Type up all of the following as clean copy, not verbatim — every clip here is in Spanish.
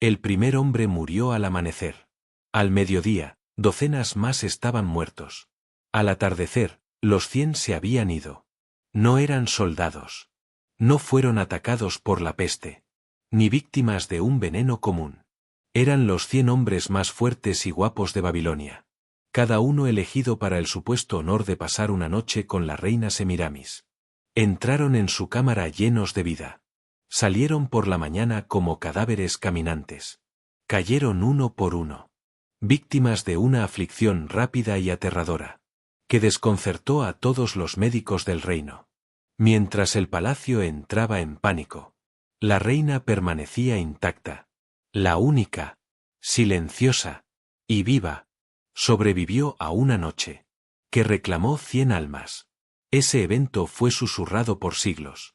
El primer hombre murió al amanecer. Al mediodía, docenas más estaban muertos. Al atardecer, los 100 se habían ido. No eran soldados. No fueron atacados por la peste. Ni víctimas de un veneno común. Eran los 100 hombres más fuertes y guapos de Babilonia. Cada uno elegido para el supuesto honor de pasar una noche con la reina Semiramis. Entraron en su cámara llenos de vida. Salieron por la mañana como cadáveres caminantes. Cayeron uno por uno. Víctimas de una aflicción rápida y aterradora, que desconcertó a todos los médicos del reino. Mientras el palacio entraba en pánico, la reina permanecía intacta. La única, silenciosa y viva, sobrevivió a una noche, que reclamó 100 almas. Ese evento fue susurrado por siglos.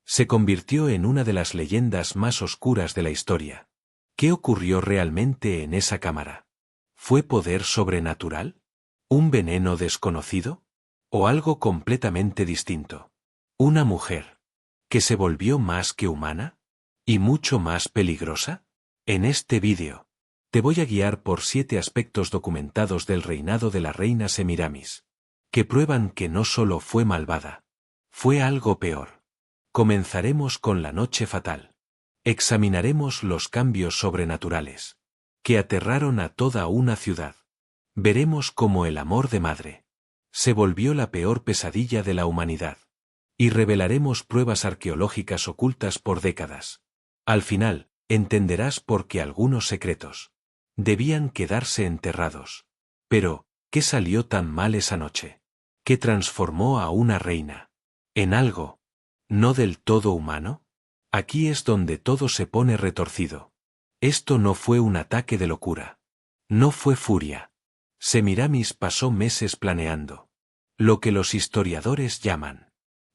Se convirtió en una de las leyendas más oscuras de la historia. ¿Qué ocurrió realmente en esa cámara? ¿Fue poder sobrenatural? ¿Un veneno desconocido? ¿O algo completamente distinto? ¿Una mujer que se volvió más que humana? ¿Y mucho más peligrosa? En este vídeo, te voy a guiar por 7 aspectos documentados del reinado de la reina Semiramis, que prueban que no solo fue malvada, fue algo peor. Comenzaremos con la noche fatal. Examinaremos los cambios sobrenaturales, que aterraron a toda una ciudad. Veremos cómo el amor de madre se volvió la peor pesadilla de la humanidad. Y revelaremos pruebas arqueológicas ocultas por décadas. Al final, entenderás por qué algunos secretos debían quedarse enterrados. Pero, ¿qué salió tan mal esa noche? ¿Qué transformó a una reina en algo no del todo humano? Aquí es donde todo se pone retorcido. Esto no fue un ataque de locura. No fue furia. Semiramis pasó meses planeando lo que los historiadores llaman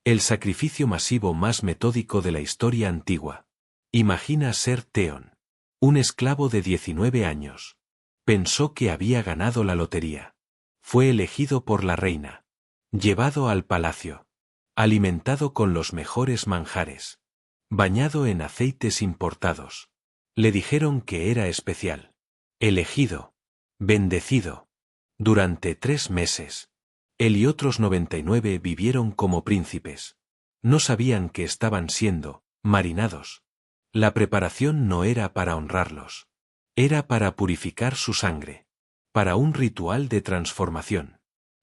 el sacrificio masivo más metódico de la historia antigua. Imagina ser Theon, un esclavo de 19 años. Pensó que había ganado la lotería. Fue elegido por la reina, llevado al palacio, alimentado con los mejores manjares, bañado en aceites importados. Le dijeron que era especial, elegido, bendecido. Durante 3 meses, él y otros 99 vivieron como príncipes. No sabían que estaban siendo marinados. La preparación no era para honrarlos. Era para purificar su sangre. Para un ritual de transformación.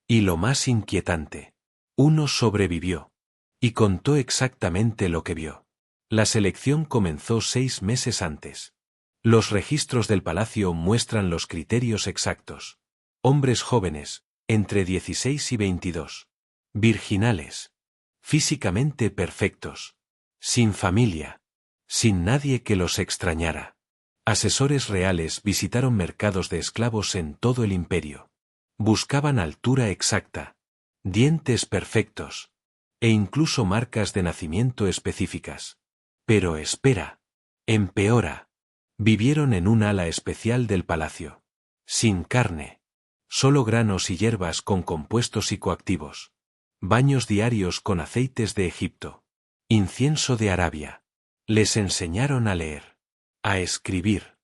Y lo más inquietante, uno sobrevivió. Y contó exactamente lo que vio. La selección comenzó 6 meses antes. Los registros del palacio muestran los criterios exactos. Hombres jóvenes, entre 16 y 22. Virginales. Físicamente perfectos. Sin familia. Sin nadie que los extrañara. Asesores reales visitaron mercados de esclavos en todo el imperio. Buscaban altura exacta, dientes perfectos, e incluso marcas de nacimiento específicas. Pero espera. Empeora. Vivieron en un ala especial del palacio. Sin carne. Solo granos y hierbas con compuestos psicoactivos. Baños diarios con aceites de Egipto. Incienso de Arabia. Les enseñaron a leer, a escribir,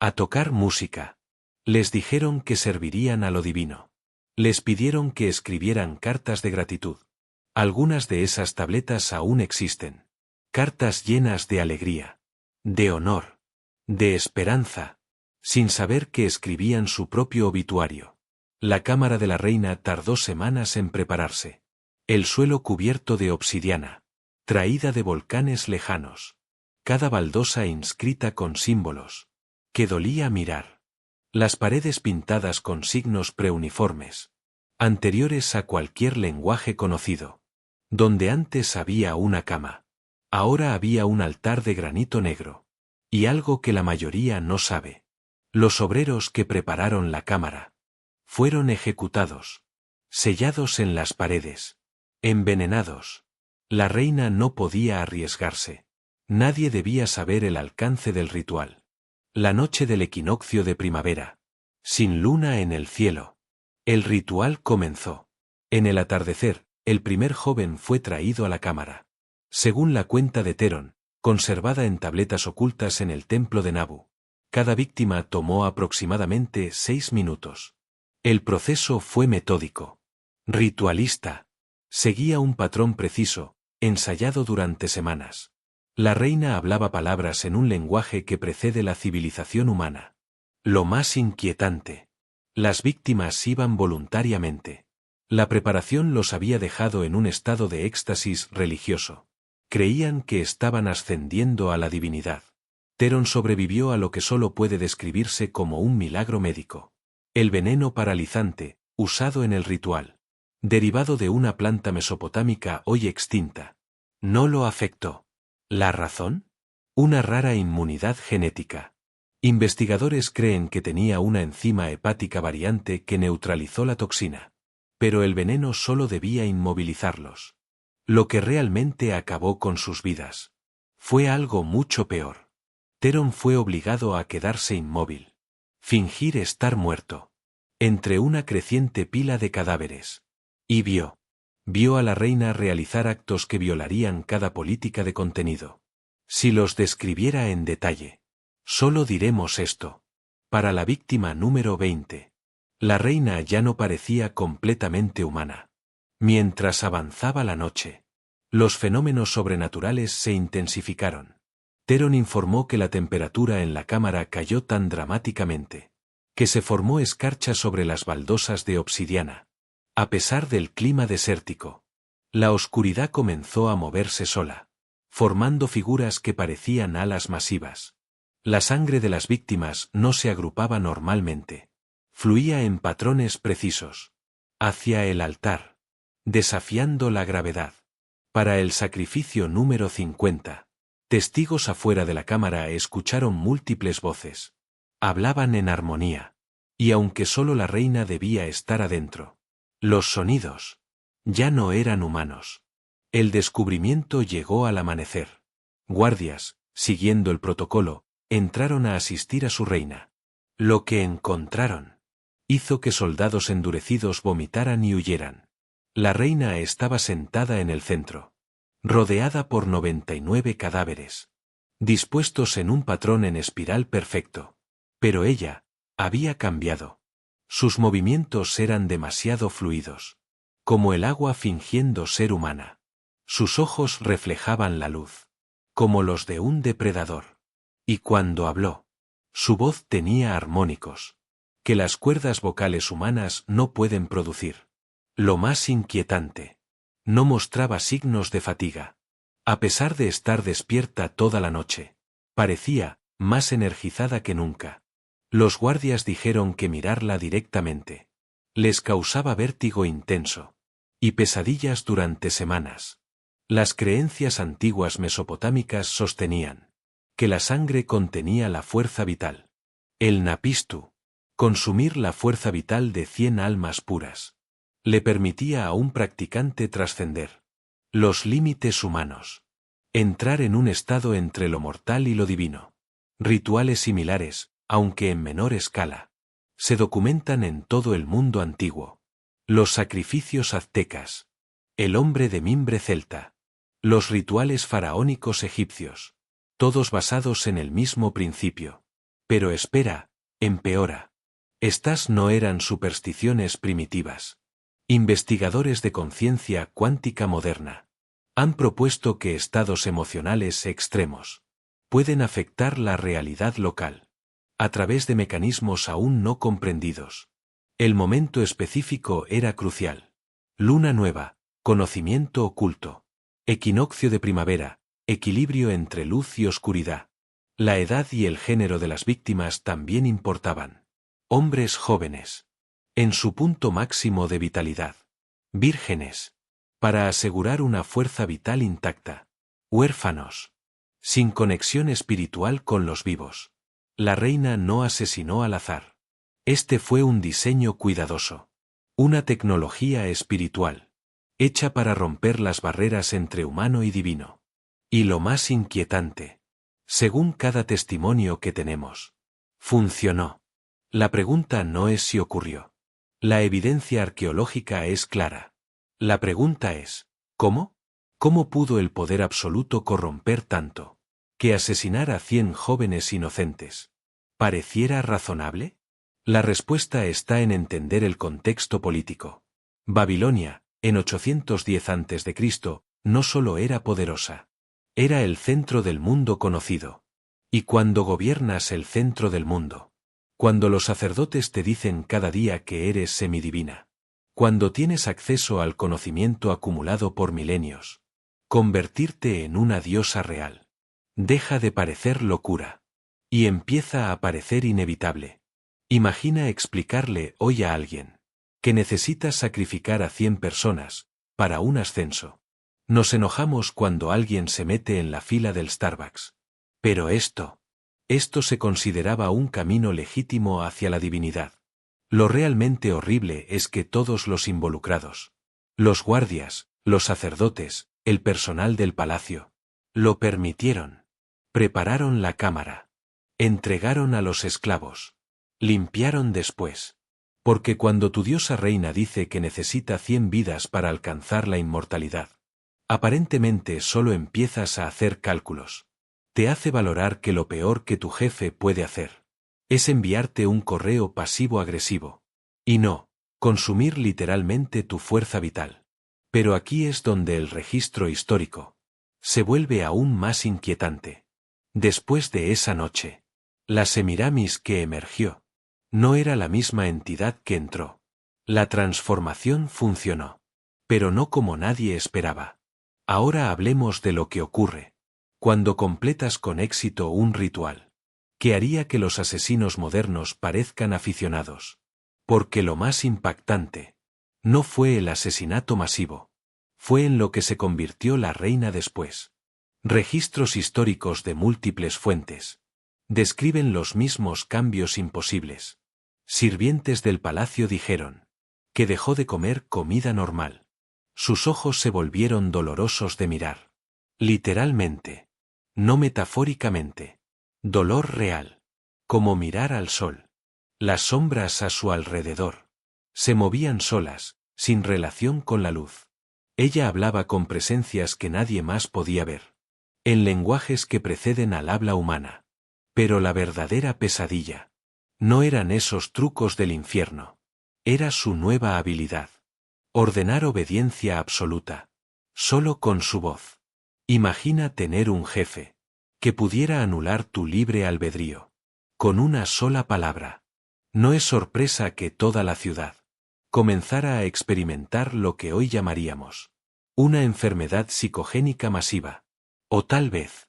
a tocar música. Les dijeron que servirían a lo divino. Les pidieron que escribieran cartas de gratitud. Algunas de esas tabletas aún existen. Cartas llenas de alegría, de honor, de esperanza, sin saber que escribían su propio obituario. La cámara de la reina tardó semanas en prepararse. El suelo cubierto de obsidiana, traída de volcanes lejanos. Cada baldosa inscrita con símbolos, que dolía mirar. Las paredes pintadas con signos preuniformes, anteriores a cualquier lenguaje conocido. Donde antes había una cama, ahora había un altar de granito negro. Y algo que la mayoría no sabe. Los obreros que prepararon la cámara fueron ejecutados, sellados en las paredes, envenenados. La reina no podía arriesgarse. Nadie debía saber el alcance del ritual. La noche del equinoccio de primavera, sin luna en el cielo. El ritual comenzó. En el atardecer, el primer joven fue traído a la cámara. Según la cuenta de Theron, conservada en tabletas ocultas en el templo de Nabu, Cada víctima tomó aproximadamente 6 minutos. El proceso fue metódico. Ritualista. Seguía un patrón preciso, ensayado durante semanas. La reina hablaba palabras en un lenguaje que precede la civilización humana. Lo más inquietante. Las víctimas iban voluntariamente. La preparación los había dejado en un estado de éxtasis religioso. Creían que estaban ascendiendo a la divinidad. Theron sobrevivió a lo que solo puede describirse como un milagro médico. El veneno paralizante, usado en el ritual, derivado de una planta mesopotámica hoy extinta, no lo afectó. ¿La razón? Una rara inmunidad genética. Investigadores creen que tenía una enzima hepática variante que neutralizó la toxina. Pero el veneno solo debía inmovilizarlos. Lo que realmente acabó con sus vidas fue algo mucho peor. Theron fue obligado a quedarse inmóvil. Fingir estar muerto. Entre una creciente pila de cadáveres. Y vio a la reina realizar actos que violarían cada política de contenido. Si los describiera en detalle. Solo diremos esto. Para la víctima número 20. La reina ya no parecía completamente humana. Mientras avanzaba la noche, los fenómenos sobrenaturales se intensificaron. Theron informó que la temperatura en la cámara cayó tan dramáticamente que se formó escarcha sobre las baldosas de obsidiana. A pesar del clima desértico, la oscuridad comenzó a moverse sola, formando figuras que parecían alas masivas. La sangre de las víctimas no se agrupaba normalmente. Fluía en patrones precisos. Hacia el altar. Desafiando la gravedad. Para el sacrificio número 50. Testigos afuera de la cámara escucharon múltiples voces. Hablaban en armonía. Y aunque solo la reina debía estar adentro, los sonidos ya no eran humanos. El descubrimiento llegó al amanecer. Guardias, siguiendo el protocolo, entraron a asistir a su reina. Lo que encontraron hizo que soldados endurecidos vomitaran y huyeran. La reina estaba sentada en el centro, rodeada por 99 cadáveres, dispuestos en un patrón en espiral perfecto. Pero ella había cambiado. Sus movimientos eran demasiado fluidos, como el agua fingiendo ser humana. Sus ojos reflejaban la luz, como los de un depredador. Y cuando habló, su voz tenía armónicos, que las cuerdas vocales humanas no pueden producir. Lo más inquietante, no mostraba signos de fatiga. A pesar de estar despierta toda la noche, parecía más energizada que nunca. Los guardias dijeron que mirarla directamente les causaba vértigo intenso y pesadillas durante semanas. Las creencias antiguas mesopotámicas sostenían que la sangre contenía la fuerza vital. El napistu, consumir la fuerza vital de 100 almas puras, le permitía a un practicante trascender los límites humanos, entrar en un estado entre lo mortal y lo divino. Rituales similares, aunque en menor escala, se documentan en todo el mundo antiguo. Los sacrificios aztecas, el hombre de mimbre celta, los rituales faraónicos egipcios, todos basados en el mismo principio. Pero espera, empeora. Estas no eran supersticiones primitivas. Investigadores de conciencia cuántica moderna han propuesto que estados emocionales extremos pueden afectar la realidad local a través de mecanismos aún no comprendidos. El momento específico era crucial. Luna nueva, conocimiento oculto, equinoccio de primavera, equilibrio entre luz y oscuridad. La edad y el género de las víctimas también importaban. Hombres jóvenes, en su punto máximo de vitalidad. Vírgenes, para asegurar una fuerza vital intacta. Huérfanos, sin conexión espiritual con los vivos. La reina no asesinó al azar. Este fue un diseño cuidadoso. Una tecnología espiritual, hecha para romper las barreras entre humano y divino. Y lo más inquietante, según cada testimonio que tenemos, funcionó. La pregunta no es si ocurrió. La evidencia arqueológica es clara. La pregunta es, ¿cómo? ¿Cómo pudo el poder absoluto corromper tanto que asesinar a 100 jóvenes inocentes? ¿Pareciera razonable? La respuesta está en entender el contexto político. Babilonia, en 810 a.C., no solo era poderosa. Era el centro del mundo conocido. Y cuando gobiernas el centro del mundo, cuando los sacerdotes te dicen cada día que eres semidivina, cuando tienes acceso al conocimiento acumulado por milenios, convertirte en una diosa real deja de parecer locura y empieza a parecer inevitable. Imagina explicarle hoy a alguien que necesitas sacrificar a 100 personas para un ascenso. Nos enojamos cuando alguien se mete en la fila del Starbucks. Pero esto se consideraba un camino legítimo hacia la divinidad. Lo realmente horrible es que todos los involucrados, los guardias, los sacerdotes, el personal del palacio, lo permitieron. Prepararon la cámara. Entregaron a los esclavos. Limpiaron después. Porque cuando tu diosa reina dice que necesita 100 vidas para alcanzar la inmortalidad, aparentemente solo empiezas a hacer cálculos. Te hace valorar que lo peor que tu jefe puede hacer es enviarte un correo pasivo-agresivo. Y no, consumir literalmente tu fuerza vital. Pero aquí es donde el registro histórico se vuelve aún más inquietante. Después de esa noche, la Semiramis que emergió no era la misma entidad que entró. La transformación funcionó, pero no como nadie esperaba. Ahora hablemos de lo que ocurre cuando completas con éxito un ritual que haría que los asesinos modernos parezcan aficionados. Porque lo más impactante no fue el asesinato masivo, fue en lo que se convirtió la reina después. Registros históricos de múltiples fuentes describen los mismos cambios imposibles. Sirvientes del palacio dijeron que dejó de comer comida normal. Sus ojos se volvieron dolorosos de mirar. Literalmente, no metafóricamente. Dolor real. Como mirar al sol. Las sombras a su alrededor se movían solas, sin relación con la luz. Ella hablaba con presencias que nadie más podía ver, en lenguajes que preceden al habla humana. Pero la verdadera pesadilla no eran esos trucos del infierno. Era su nueva habilidad. Ordenar obediencia absoluta. Solo con su voz. Imagina tener un jefe que pudiera anular tu libre albedrío. Con una sola palabra. No es sorpresa que toda la ciudad comenzara a experimentar lo que hoy llamaríamos una enfermedad psicogénica masiva. O tal vez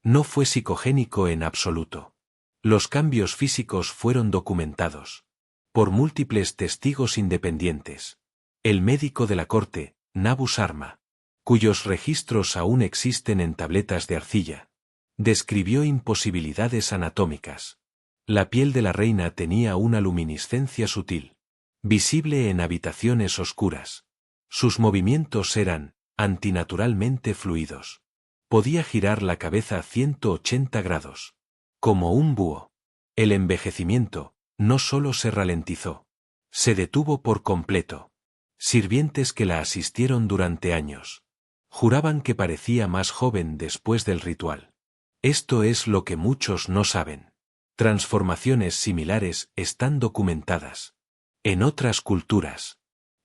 no fue psicogénico en absoluto. Los cambios físicos fueron documentados por múltiples testigos independientes. El médico de la corte, Nabu Sarma, cuyos registros aún existen en tabletas de arcilla, describió imposibilidades anatómicas. La piel de la reina tenía una luminiscencia sutil, visible en habitaciones oscuras. Sus movimientos eran antinaturalmente fluidos. Podía girar la cabeza a 180 grados. Como un búho. El envejecimiento no solo se ralentizó, se detuvo por completo. Sirvientes que la asistieron durante años juraban que parecía más joven después del ritual. Esto es lo que muchos no saben. Transformaciones similares están documentadas en otras culturas.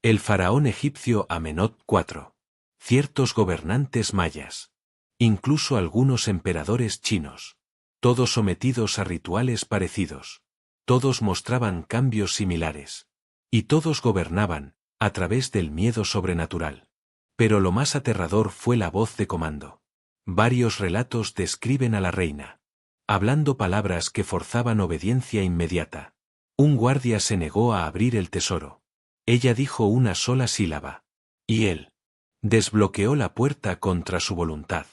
El faraón egipcio Amenhotep IV, ciertos gobernantes mayas, incluso algunos emperadores chinos, todos sometidos a rituales parecidos. Todos mostraban cambios similares. Y todos gobernaban a través del miedo sobrenatural. Pero lo más aterrador fue la voz de comando. Varios relatos describen a la reina hablando palabras que forzaban obediencia inmediata. Un guardia se negó a abrir el tesoro. Ella dijo una sola sílaba. Y él desbloqueó la puerta contra su voluntad.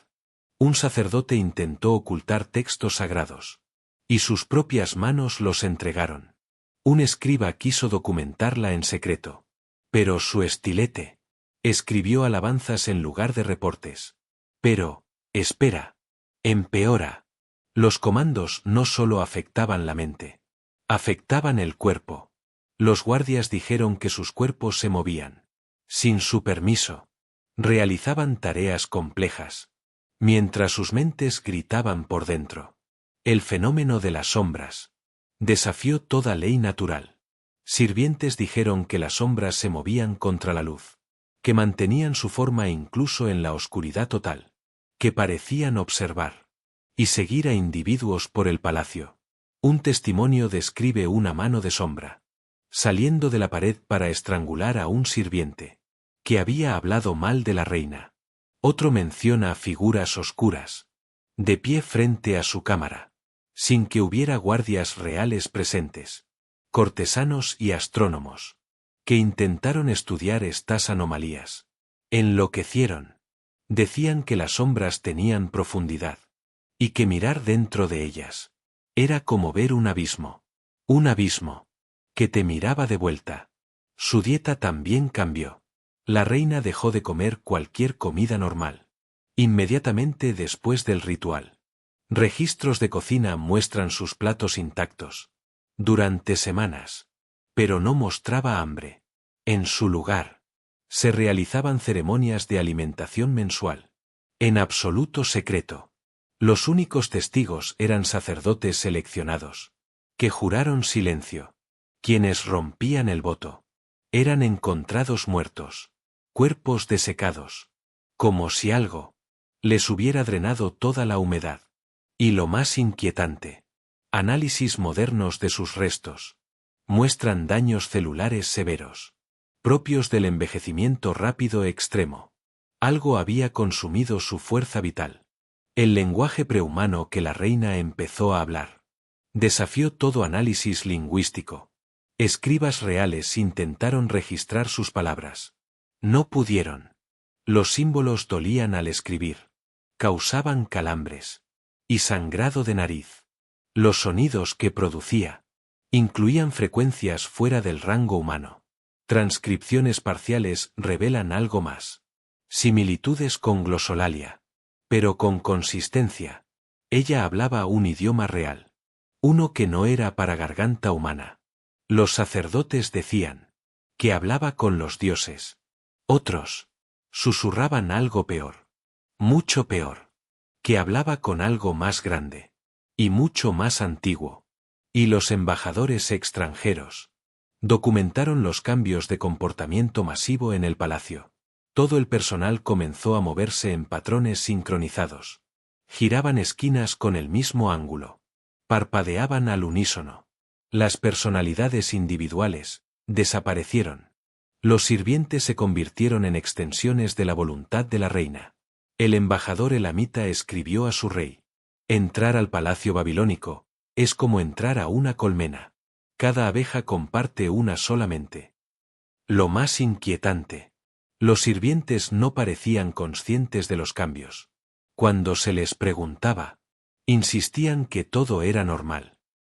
Un sacerdote intentó ocultar textos sagrados. Y sus propias manos los entregaron. Un escriba quiso documentarla en secreto. Pero su estilete escribió alabanzas en lugar de reportes. Pero, espera, empeora. Los comandos no solo afectaban la mente, afectaban el cuerpo. Los guardias dijeron que sus cuerpos se movían, sin su permiso. Realizaban tareas complejas, mientras sus mentes gritaban por dentro. El fenómeno de las sombras Desafió toda ley natural. Sirvientes dijeron que las sombras se movían contra la luz, que mantenían su forma incluso en la oscuridad total, que parecían observar y seguir a individuos por el palacio. Un testimonio describe una mano de sombra saliendo de la pared para estrangular a un sirviente que había hablado mal de la reina. Otro menciona figuras oscuras de pie frente a su cámara, sin que hubiera guardias reales presentes, cortesanos y astrónomos, que intentaron estudiar estas anomalías. Enloquecieron. Decían que las sombras tenían profundidad, y que mirar dentro de ellas era como ver un abismo que te miraba de vuelta. Su dieta también cambió. La reina dejó de comer cualquier comida normal inmediatamente después del ritual. Registros de cocina muestran sus platos intactos durante semanas, pero no mostraba hambre. En su lugar, se realizaban ceremonias de alimentación mensual, en absoluto secreto. Los únicos testigos eran sacerdotes seleccionados, que juraron silencio. Quienes rompían el voto eran encontrados muertos, cuerpos desecados, como si algo les hubiera drenado toda la humedad. Y lo más inquietante, análisis modernos de sus restos muestran daños celulares severos, propios del envejecimiento rápido extremo. Algo había consumido su fuerza vital. El lenguaje prehumano que la reina empezó a hablar desafió todo análisis lingüístico. Escribas reales intentaron registrar sus palabras. No pudieron. Los símbolos dolían al escribir. Causaban calambres y sangrado de nariz. Los sonidos que producía incluían frecuencias fuera del rango humano. Transcripciones parciales revelan algo más. Similitudes con glosolalia, pero con consistencia. Ella hablaba un idioma real, uno que no era para garganta humana. Los sacerdotes decían que hablaba con los dioses. Otros susurraban algo peor, mucho peor, que hablaba con algo más grande y mucho más antiguo. Y los embajadores extranjeros documentaron los cambios de comportamiento masivo en el palacio. Todo el personal comenzó a moverse en patrones sincronizados. Giraban esquinas con el mismo ángulo. Parpadeaban al unísono. Las personalidades individuales desaparecieron. Los sirvientes se convirtieron en extensiones de la voluntad de la reina. El embajador elamita escribió a su rey: entrar al palacio babilónico es como entrar a una colmena. Cada abeja comparte una solamente. Lo más inquietante, los sirvientes no parecían conscientes de los cambios. Cuando se les preguntaba, insistían que todo era normal.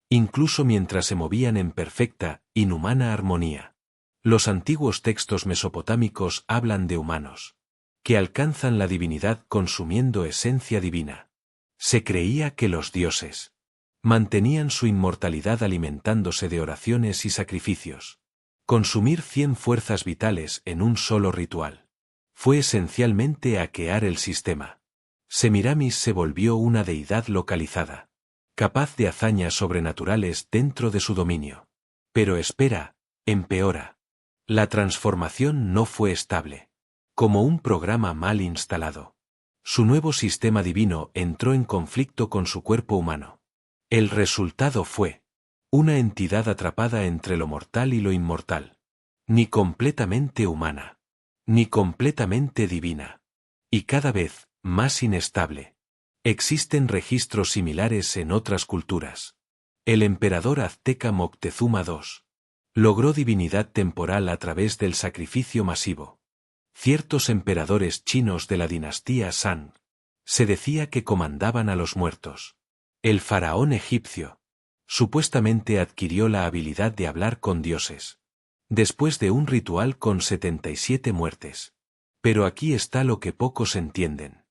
Incluso mientras se movían en perfecta, inhumana armonía. Los antiguos textos mesopotámicos hablan de humanos que alcanzan la divinidad consumiendo esencia divina. Se creía que los dioses mantenían su inmortalidad alimentándose de oraciones y sacrificios. Consumir 100 fuerzas vitales en un solo ritual fue esencialmente hackear el sistema. Semiramis se volvió una deidad localizada, capaz de hazañas sobrenaturales dentro de su dominio. Pero espera, empeora. La transformación no fue estable. Como un programa mal instalado. Su nuevo sistema divino entró en conflicto con su cuerpo humano. El resultado fue una entidad atrapada entre lo mortal y lo inmortal. Ni completamente humana, ni completamente divina. Y cada vez más inestable. Existen registros similares en otras culturas. El emperador azteca Moctezuma II logró divinidad temporal a través del sacrificio masivo. Ciertos emperadores chinos de la dinastía Shang se decía que comandaban a los muertos. El faraón egipcio supuestamente adquirió la habilidad de hablar con dioses, después de un ritual con 77 muertes. Pero aquí está lo que pocos entienden.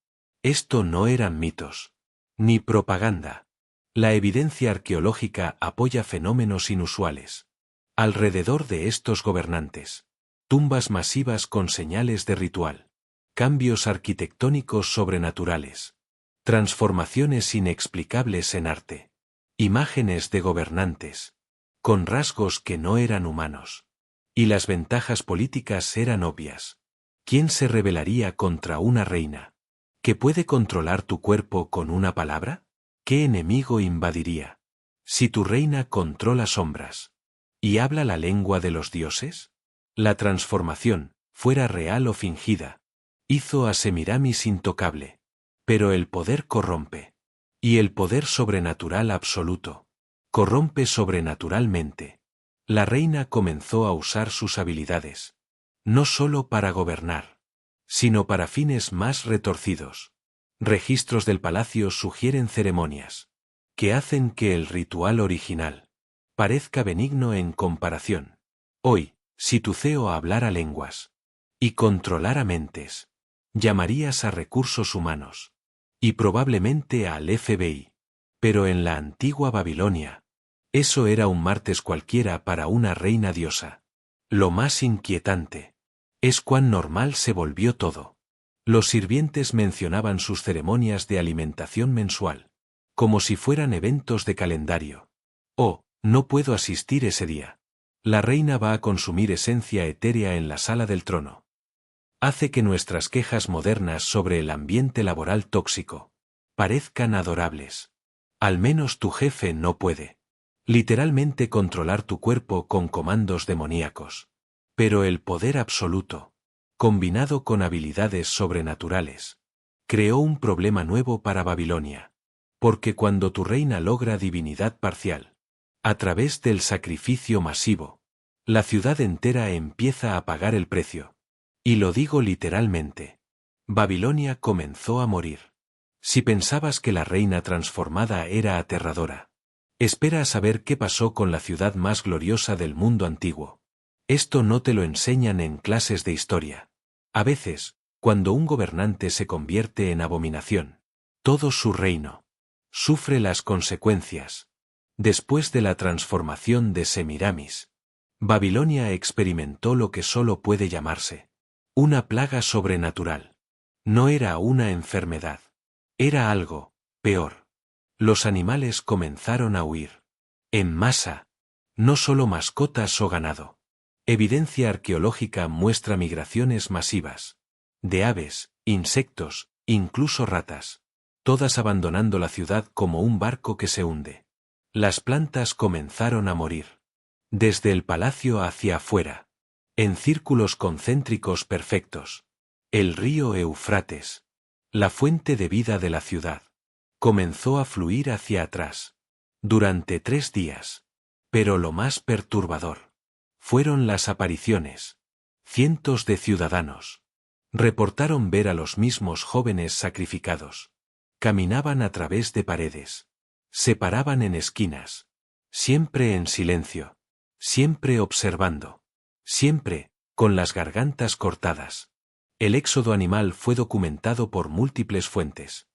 Esto no eran mitos, ni propaganda. La evidencia arqueológica apoya fenómenos inusuales. Alrededor de estos gobernantes, tumbas masivas con señales de ritual, cambios arquitectónicos sobrenaturales, transformaciones inexplicables en arte. Imágenes de gobernantes. Con rasgos que no eran humanos. Y las ventajas políticas eran obvias. ¿Quién se rebelaría contra una reina? ¿Que puede controlar tu cuerpo con una palabra? ¿Qué enemigo invadiría? Si tu reina controla sombras. ¿Y habla la lengua de los dioses? La transformación, fuera real o fingida, hizo a Semiramis intocable. Pero el poder corrompe. Y el poder sobrenatural absoluto. Corrompe sobrenaturalmente. La reina comenzó a usar sus habilidades. No solo para gobernar, sino para fines más retorcidos. Registros del palacio sugieren ceremonias que hacen que el ritual original parezca benigno en comparación. Hoy, si tu CEO hablara lenguas y controlara mentes, llamarías a recursos humanos y probablemente al FBI. Pero en la antigua Babilonia, eso era un martes cualquiera para una reina diosa. Lo más inquietante es cuán normal se volvió todo. Los sirvientes mencionaban sus ceremonias de alimentación mensual, como si fueran eventos de calendario. Oh, no puedo asistir ese día. La reina va a consumir esencia etérea en la sala del trono. Hace que nuestras quejas modernas sobre el ambiente laboral tóxico parezcan adorables. Al menos tu jefe no puede literalmente controlar tu cuerpo con comandos demoníacos. Pero el poder absoluto, combinado con habilidades sobrenaturales, creó un problema nuevo para Babilonia. Porque cuando tu reina logra divinidad parcial, a través del sacrificio masivo, la ciudad entera empieza a pagar el precio. Y lo digo literalmente. Babilonia comenzó a morir. Si pensabas que la reina transformada era aterradora, espera a saber qué pasó con la ciudad más gloriosa del mundo antiguo. Esto no te lo enseñan en clases de historia. A veces, cuando un gobernante se convierte en abominación, todo su reino sufre las consecuencias. Después de la transformación de Semiramis, Babilonia experimentó lo que solo puede llamarse una plaga sobrenatural. No era una enfermedad. Era algo peor. Los animales comenzaron a huir. En masa. No solo mascotas o ganado. Evidencia arqueológica muestra migraciones masivas. De aves, insectos, incluso ratas. Todas abandonando la ciudad como un barco que se hunde. Las plantas comenzaron a morir. Desde el palacio hacia afuera. En círculos concéntricos perfectos. El río Eufrates, la fuente de vida de la ciudad, comenzó a fluir hacia atrás. Durante 3 días. Pero lo más perturbador fueron las apariciones. Cientos de ciudadanos reportaron ver a los mismos jóvenes sacrificados. Caminaban a través de paredes. Se paraban en esquinas. Siempre en silencio. Siempre observando. Siempre, con las gargantas cortadas. El éxodo animal fue documentado por múltiples fuentes.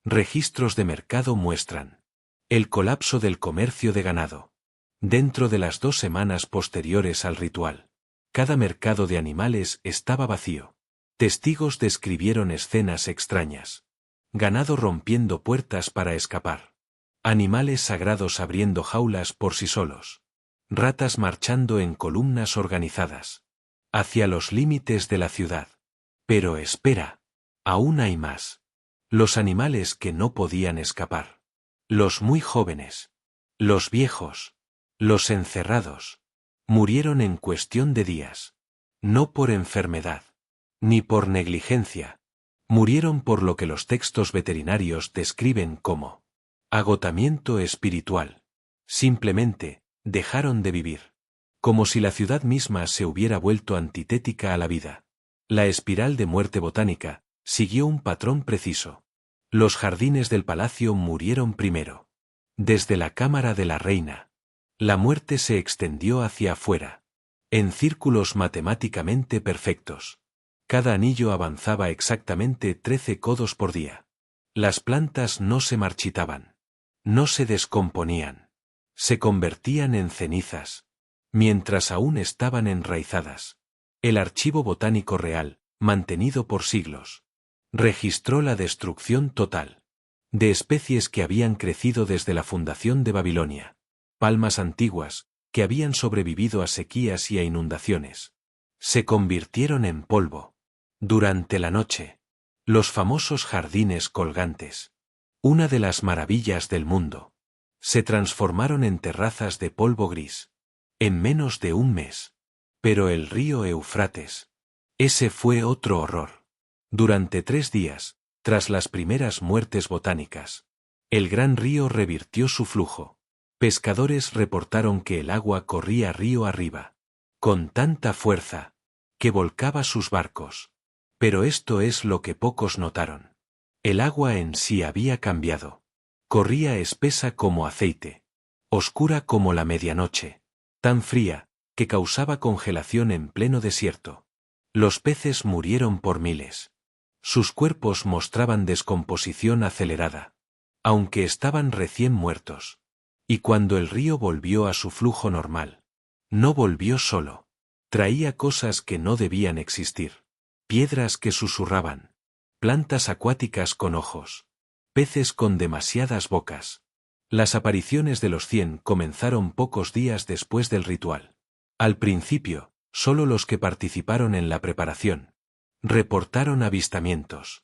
Registros de mercado muestran el colapso del comercio de ganado. Dentro de las 2 semanas posteriores al ritual, cada mercado de animales estaba vacío. Testigos describieron escenas extrañas. Ganado rompiendo puertas para escapar. Animales sagrados abriendo jaulas por sí solos. Ratas marchando en columnas organizadas hacia los límites de la ciudad. Pero espera, aún hay más. Los animales que no podían escapar. Los muy jóvenes. Los viejos. Los encerrados. Murieron en cuestión de días. No por enfermedad. Ni por negligencia. Murieron por lo que los textos veterinarios describen como agotamiento espiritual. Simplemente, dejaron de vivir. Como si la ciudad misma se hubiera vuelto antitética a la vida. La espiral de muerte botánica siguió un patrón preciso. Los jardines del palacio murieron primero. Desde la cámara de la reina, la muerte se extendió hacia afuera. En círculos matemáticamente perfectos. Cada anillo avanzaba exactamente 13 codos por día. Las plantas no se marchitaban. No se descomponían. Se convertían en cenizas. Mientras aún estaban enraizadas. El archivo botánico real, mantenido por siglos, registró la destrucción total. de especies que habían crecido desde la fundación de Babilonia, palmas antiguas, que habían sobrevivido a sequías y a inundaciones. Se convirtieron en polvo. Durante la noche, los famosos jardines colgantes, una de las maravillas del mundo, se transformaron en terrazas de polvo gris, en menos de un mes. Pero el río Eufrates, ese fue otro horror. Durante 3 días, tras las primeras muertes botánicas, el gran río revirtió su flujo. Pescadores reportaron que el agua corría río arriba, con tanta fuerza, que volcaba sus barcos. Pero esto es lo que pocos notaron. El agua en sí había cambiado. Corría espesa como aceite, oscura como la medianoche, tan fría, que causaba congelación en pleno desierto. Los peces murieron por miles. Sus cuerpos mostraban descomposición acelerada, aunque estaban recién muertos. Y cuando el río volvió a su flujo normal, no volvió solo. Traía cosas que no debían existir. Piedras que susurraban. Plantas acuáticas con ojos. Peces con demasiadas bocas. Las apariciones de los 100 comenzaron pocos días después del ritual. Al principio, solo los que participaron en la preparación reportaron avistamientos.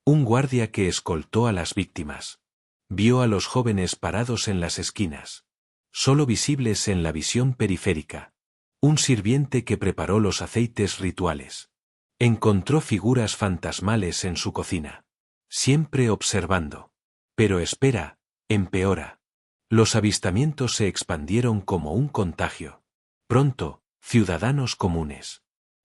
Un guardia que escoltó a las víctimas vio a los jóvenes parados en las esquinas, solo visibles en la visión periférica. Un sirviente que preparó los aceites rituales encontró figuras fantasmales en su cocina, siempre observando. Pero espera, empeora. Los avistamientos se expandieron como un contagio. Pronto, ciudadanos comunes,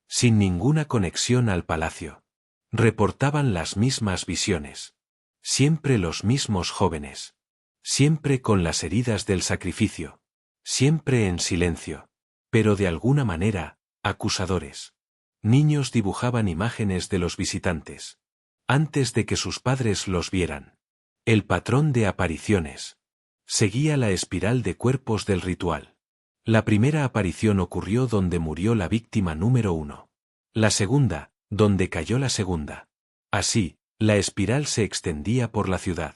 sin ninguna conexión al palacio, reportaban las mismas visiones. Siempre los mismos jóvenes. Siempre con las heridas del sacrificio. Siempre en silencio. Pero de alguna manera, acusadores. Niños dibujaban imágenes de los visitantes, antes de que sus padres los vieran. El patrón de apariciones seguía la espiral de cuerpos del ritual. La primera aparición ocurrió donde murió la víctima número 1. La segunda, donde cayó la segunda. Así, la espiral se extendía por la ciudad.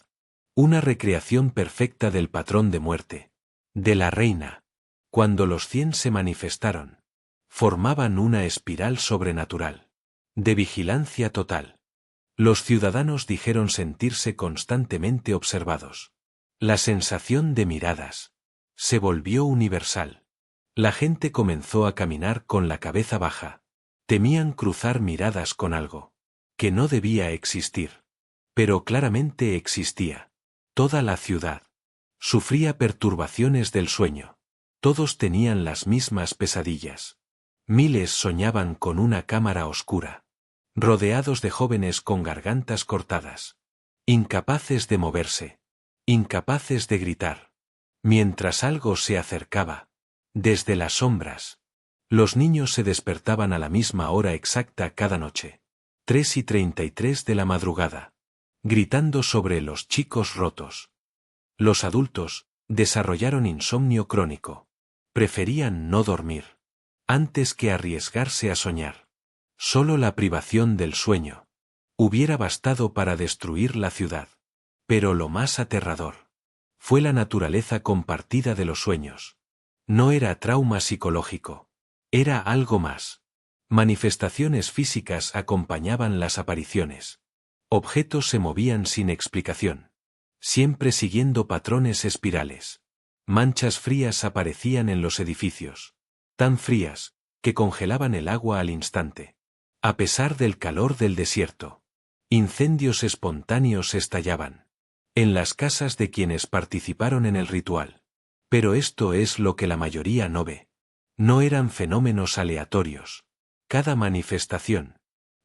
Una recreación perfecta del patrón de muerte. De la reina. Cuando los 100 se manifestaron, formaban una espiral sobrenatural. De vigilancia total. Los ciudadanos dijeron sentirse constantemente observados. La sensación de miradas se volvió universal. La gente comenzó a caminar con la cabeza baja. Temían cruzar miradas con algo que no debía existir. Pero claramente existía. Toda la ciudad sufría perturbaciones del sueño. Todos tenían las mismas pesadillas. Miles soñaban con una cámara oscura, rodeados de jóvenes con gargantas cortadas, incapaces de moverse, incapaces de gritar. Mientras algo se acercaba, desde las sombras, los niños se despertaban a la misma hora exacta cada noche, 3:33 de la madrugada, gritando sobre los chicos rotos. Los adultos desarrollaron insomnio crónico. Preferían no dormir antes que arriesgarse a soñar. Solo la privación del sueño hubiera bastado para destruir la ciudad. Pero lo más aterrador fue la naturaleza compartida de los sueños. No era trauma psicológico. Era algo más. Manifestaciones físicas acompañaban las apariciones. Objetos se movían sin explicación, siempre siguiendo patrones espirales. Manchas frías aparecían en los edificios, tan frías, que congelaban el agua al instante. A pesar del calor del desierto, incendios espontáneos estallaban en las casas de quienes participaron en el ritual. Pero esto es lo que la mayoría no ve. No eran fenómenos aleatorios. Cada manifestación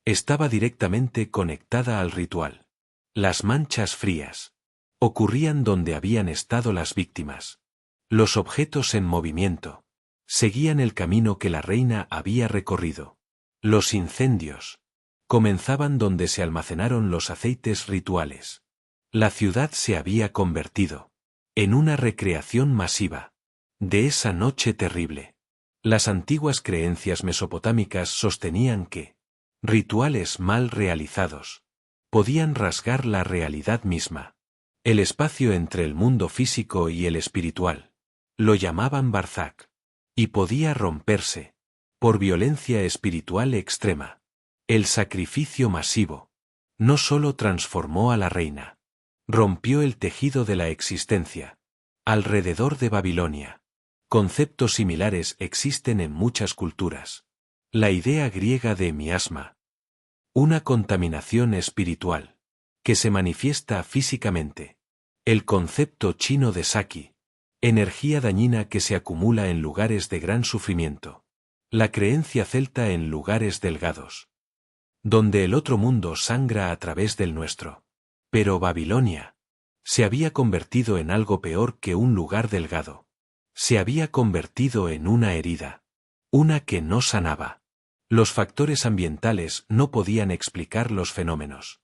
estaba directamente conectada al ritual. Las manchas frías ocurrían donde habían estado las víctimas. Los objetos en movimiento seguían el camino que la reina había recorrido. Los incendios comenzaban donde se almacenaron los aceites rituales. La ciudad se había convertido en una recreación masiva de esa noche terrible. Las antiguas creencias mesopotámicas sostenían que rituales mal realizados podían rasgar la realidad misma. El espacio entre el mundo físico y el espiritual. Lo llamaban Barzak. Y podía romperse. Por violencia espiritual extrema. El sacrificio masivo. No solo transformó a la reina. Rompió el tejido de la existencia. Alrededor de Babilonia. Conceptos similares existen en muchas culturas. La idea griega de miasma. Una contaminación espiritual. Que se manifiesta físicamente. El concepto chino de Saki. Energía dañina que se acumula en lugares de gran sufrimiento. La creencia celta en lugares delgados. Donde el otro mundo sangra a través del nuestro. Pero Babilonia se había convertido en algo peor que un lugar delgado. Se había convertido en una herida. Una que no sanaba. Los factores ambientales no podían explicar los fenómenos.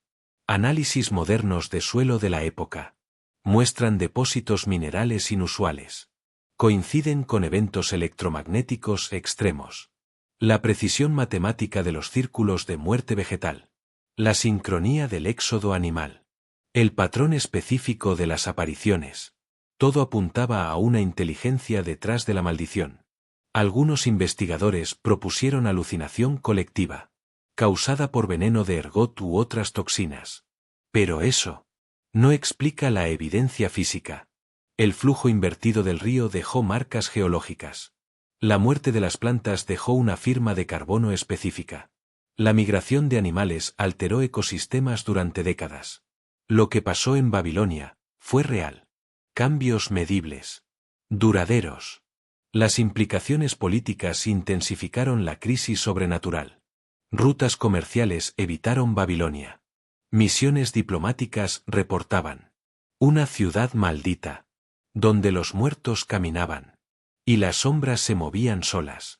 Análisis modernos de suelo de la época. Muestran depósitos minerales inusuales. Coinciden con eventos electromagnéticos extremos. La precisión matemática de los círculos de muerte vegetal. La sincronía del éxodo animal. El patrón específico de las apariciones. Todo apuntaba a una inteligencia detrás de la maldición. Algunos investigadores propusieron alucinación colectiva, causada por veneno de ergot u otras toxinas. Pero eso no explica la evidencia física. El flujo invertido del río dejó marcas geológicas. La muerte de las plantas dejó una firma de carbono específica. La migración de animales alteró ecosistemas durante décadas. Lo que pasó en Babilonia fue real. Cambios medibles. Duraderos. Las implicaciones políticas intensificaron la crisis sobrenatural. Rutas comerciales evitaron Babilonia. Misiones diplomáticas reportaban. Una ciudad maldita. Donde los muertos caminaban. Y las sombras se movían solas.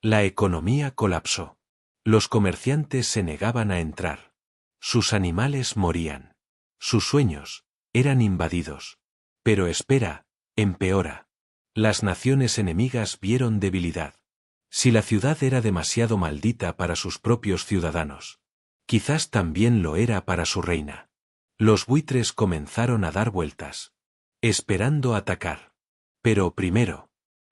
La economía colapsó. Los comerciantes se negaban a entrar. Sus animales morían. Sus sueños eran invadidos. Pero espera, empeora. Las naciones enemigas vieron debilidad. Si la ciudad era demasiado maldita para sus propios ciudadanos, quizás también lo era para su reina. Los buitres comenzaron a dar vueltas, esperando atacar. Pero primero,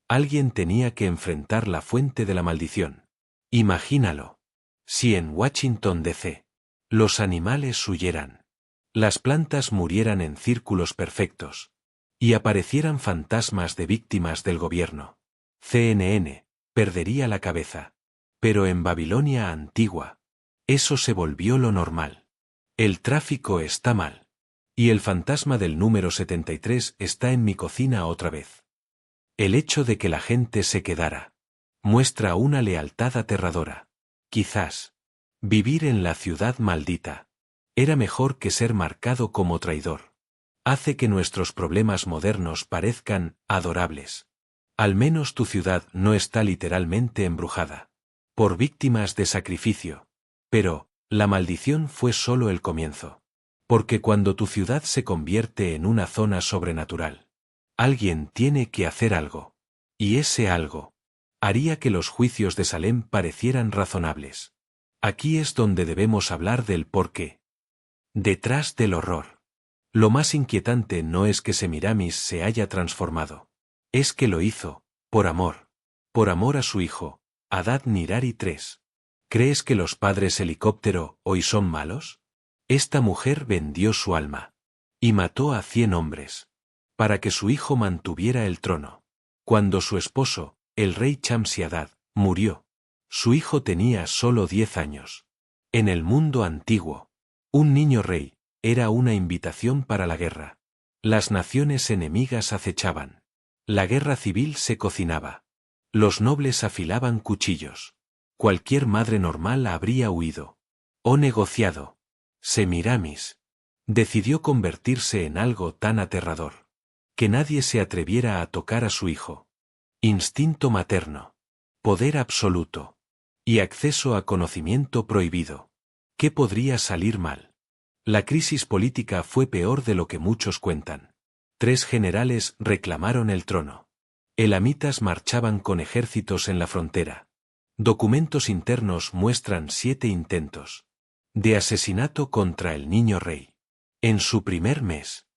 alguien tenía que enfrentar la fuente de la maldición. Imagínalo. Si en Washington D.C. los animales huyeran, las plantas murieran en círculos perfectos, y aparecieran fantasmas de víctimas del gobierno, CNN perdería la cabeza. Pero en Babilonia antigua, eso se volvió lo normal. El tráfico está mal. Y el fantasma del número 73 está en mi cocina otra vez. El hecho de que la gente se quedara muestra una lealtad aterradora. Quizás vivir en la ciudad maldita era mejor que ser marcado como traidor. Hace que nuestros problemas modernos parezcan adorables. Al menos tu ciudad no está literalmente embrujada por víctimas de sacrificio. Pero la maldición fue solo el comienzo. Porque cuando tu ciudad se convierte en una zona sobrenatural, alguien tiene que hacer algo. Y ese algo haría que los juicios de Salem parecieran razonables. Aquí es donde debemos hablar del porqué. Detrás del horror. Lo más inquietante no es que Semiramis se haya transformado. Es que lo hizo, por amor. Por amor a su hijo, Adad-Nirari III. ¿Crees que los padres helicóptero hoy son malos? Esta mujer vendió su alma. Y mató a 100 hombres. Para que su hijo mantuviera el trono. Cuando su esposo, el rey Shamsi-Adad, murió, su hijo tenía solo 10 años. En el mundo antiguo, un niño rey era una invitación para la guerra. Las naciones enemigas acechaban. La guerra civil se cocinaba. Los nobles afilaban cuchillos. Cualquier madre normal habría huido. O negociado. Semiramis decidió convertirse en algo tan aterrador. Que nadie se atreviera a tocar a su hijo. Instinto materno. Poder absoluto. Y acceso a conocimiento prohibido. ¿Qué podría salir mal? La crisis política fue peor de lo que muchos cuentan. 3 generales reclamaron el trono. Elamitas marchaban con ejércitos en la frontera. Documentos internos muestran 7 intentos de asesinato contra el niño rey. En su primer mes.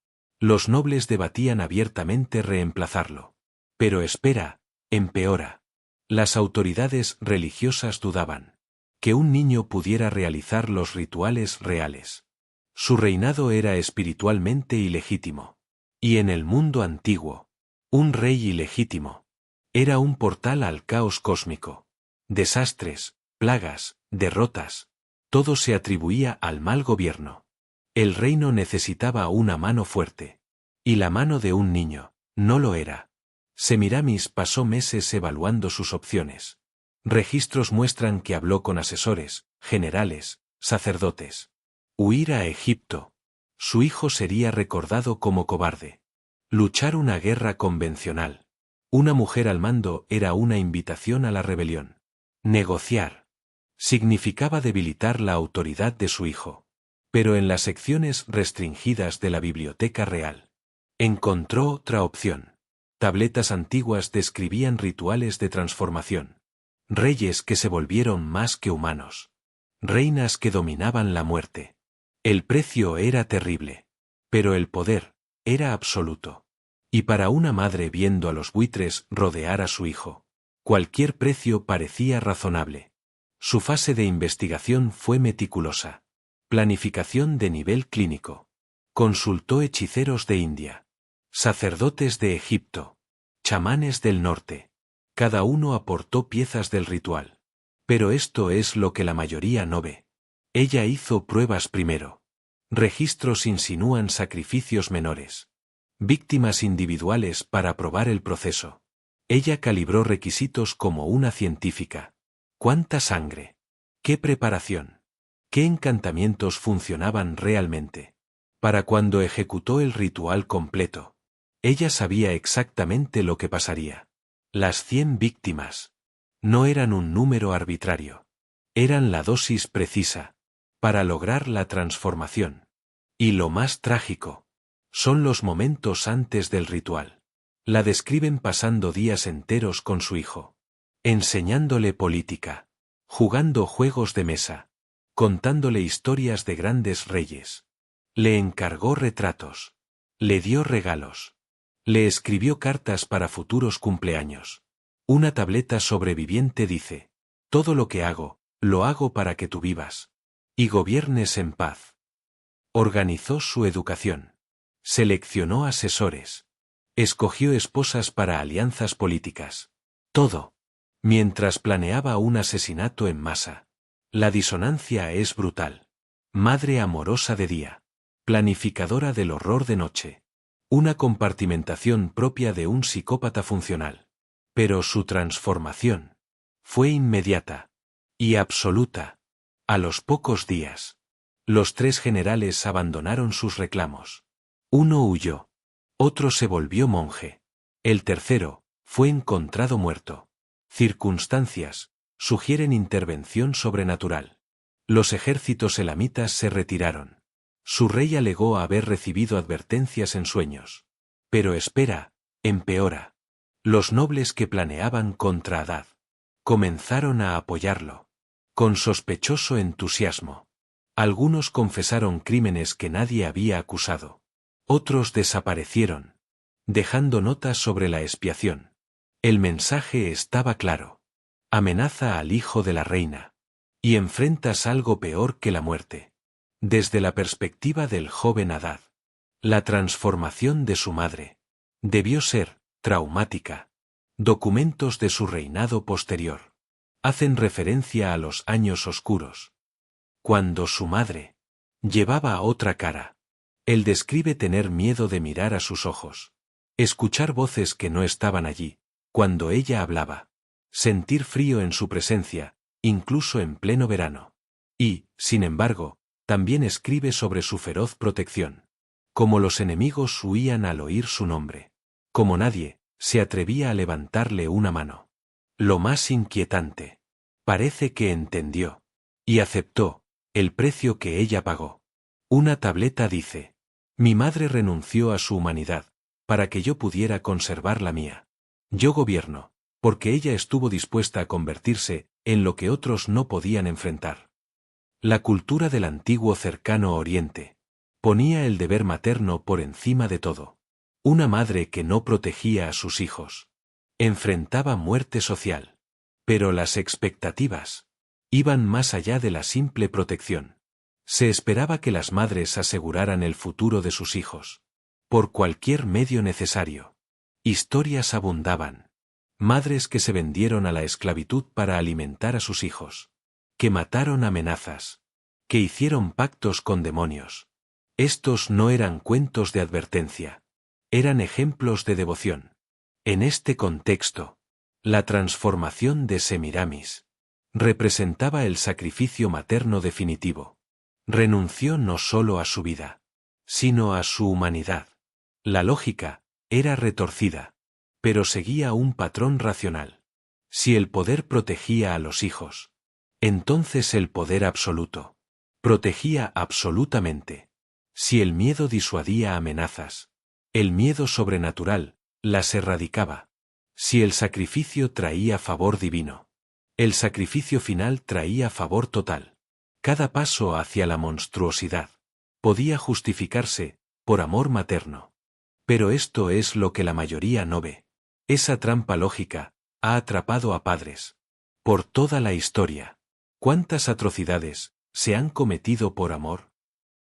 Los nobles debatían abiertamente reemplazarlo. Pero espera, empeora. Las autoridades religiosas dudaban que un niño pudiera realizar los rituales reales. Su reinado era espiritualmente ilegítimo. Y en el mundo antiguo, un rey ilegítimo era un portal al caos cósmico. Desastres, plagas, derrotas. Todo se atribuía al mal gobierno. El reino necesitaba una mano fuerte. Y la mano de un niño no lo era. Semiramis pasó meses evaluando sus opciones. Registros muestran que habló con asesores, generales, sacerdotes. Huir a Egipto. Su hijo sería recordado como cobarde. Luchar una guerra convencional. Una mujer al mando era una invitación a la rebelión. Negociar. Significaba debilitar la autoridad de su hijo. Pero en las secciones restringidas de la biblioteca real, encontró otra opción. Tabletas antiguas describían rituales de transformación. Reyes que se volvieron más que humanos. Reinas que dominaban la muerte. El precio era terrible. Pero el poder era absoluto. Y para una madre viendo a los buitres rodear a su hijo, cualquier precio parecía razonable. Su fase de investigación fue meticulosa. Planificación de nivel clínico. Consultó hechiceros de India. Sacerdotes de Egipto. Chamanes del norte. Cada uno aportó piezas del ritual. Pero esto es lo que la mayoría no ve. Ella hizo pruebas primero. Registros insinúan sacrificios menores. Víctimas individuales para probar el proceso. Ella calibró requisitos como una científica. ¿Cuánta sangre? ¿Qué preparación? ¿Qué encantamientos funcionaban realmente? Para cuando ejecutó el ritual completo, ella sabía exactamente lo que pasaría. Las 100 víctimas no eran un número arbitrario. Eran la dosis precisa para lograr la transformación. Y lo más trágico son los momentos antes del ritual. La describen pasando días enteros con su hijo, enseñándole política, jugando juegos de mesa, contándole historias de grandes reyes. Le encargó retratos. Le dio regalos. Le escribió cartas para futuros cumpleaños. Una tableta sobreviviente dice: todo lo que hago, lo hago para que tú vivas y gobiernes en paz. Organizó su educación. Seleccionó asesores. Escogió esposas para alianzas políticas. Todo. Mientras planeaba un asesinato en masa. La disonancia es brutal. Madre amorosa de día. Planificadora del horror de noche. Una compartimentación propia de un psicópata funcional. Pero su transformación fue inmediata y absoluta. A los pocos días, los 3 generales abandonaron sus reclamos. Uno huyó. Otro se volvió monje. El tercero fue encontrado muerto. Circunstancias sugieren intervención sobrenatural. Los ejércitos elamitas se retiraron. Su rey alegó haber recibido advertencias en sueños. Pero espera, empeora. Los nobles que planeaban contra Hadad comenzaron a apoyarlo. Con sospechoso entusiasmo. Algunos confesaron crímenes que nadie había acusado. Otros desaparecieron, dejando notas sobre la expiación. El mensaje estaba claro. Amenaza al hijo de la reina. Y enfrentas algo peor que la muerte. Desde la perspectiva del joven Hadad, la transformación de su madre debió ser traumática. Documentos de su reinado posterior hacen referencia a los años oscuros. Cuando su madre llevaba otra cara. Él describe tener miedo de mirar a sus ojos. Escuchar voces que no estaban allí, cuando ella hablaba. Sentir frío en su presencia, incluso en pleno verano. Y, sin embargo, también escribe sobre su feroz protección. Como los enemigos huían al oír su nombre. Como nadie se atrevía a levantarle una mano. Lo más inquietante. Parece que entendió. Y aceptó el precio que ella pagó. Una tableta dice: mi madre renunció a su humanidad, para que yo pudiera conservar la mía. Yo gobierno, porque ella estuvo dispuesta a convertirse en lo que otros no podían enfrentar. La cultura del antiguo cercano Oriente Ponía el deber materno por encima de todo. Una madre que no protegía a sus hijos enfrentaba muerte social. Pero las expectativas iban más allá de la simple protección. Se esperaba que las madres aseguraran el futuro de sus hijos, por cualquier medio necesario. Historias abundaban. Madres que se vendieron a la esclavitud para alimentar a sus hijos, que mataron amenazas, que hicieron pactos con demonios. Estos no eran cuentos de advertencia, eran ejemplos de devoción. En este contexto, la transformación de Semiramis representaba el sacrificio materno definitivo. Renunció no solo a su vida, sino a su humanidad. La lógica era retorcida, pero seguía un patrón racional. Si el poder protegía a los hijos, entonces el poder absoluto protegía absolutamente. Si el miedo disuadía amenazas, el miedo sobrenatural las erradicaba. Si el sacrificio traía favor divino, el sacrificio final traía favor total. Cada paso hacia la monstruosidad podía justificarse por amor materno. Pero esto es lo que la mayoría no ve. Esa trampa lógica ha atrapado a padres por toda la historia. ¿Cuántas atrocidades se han cometido por amor?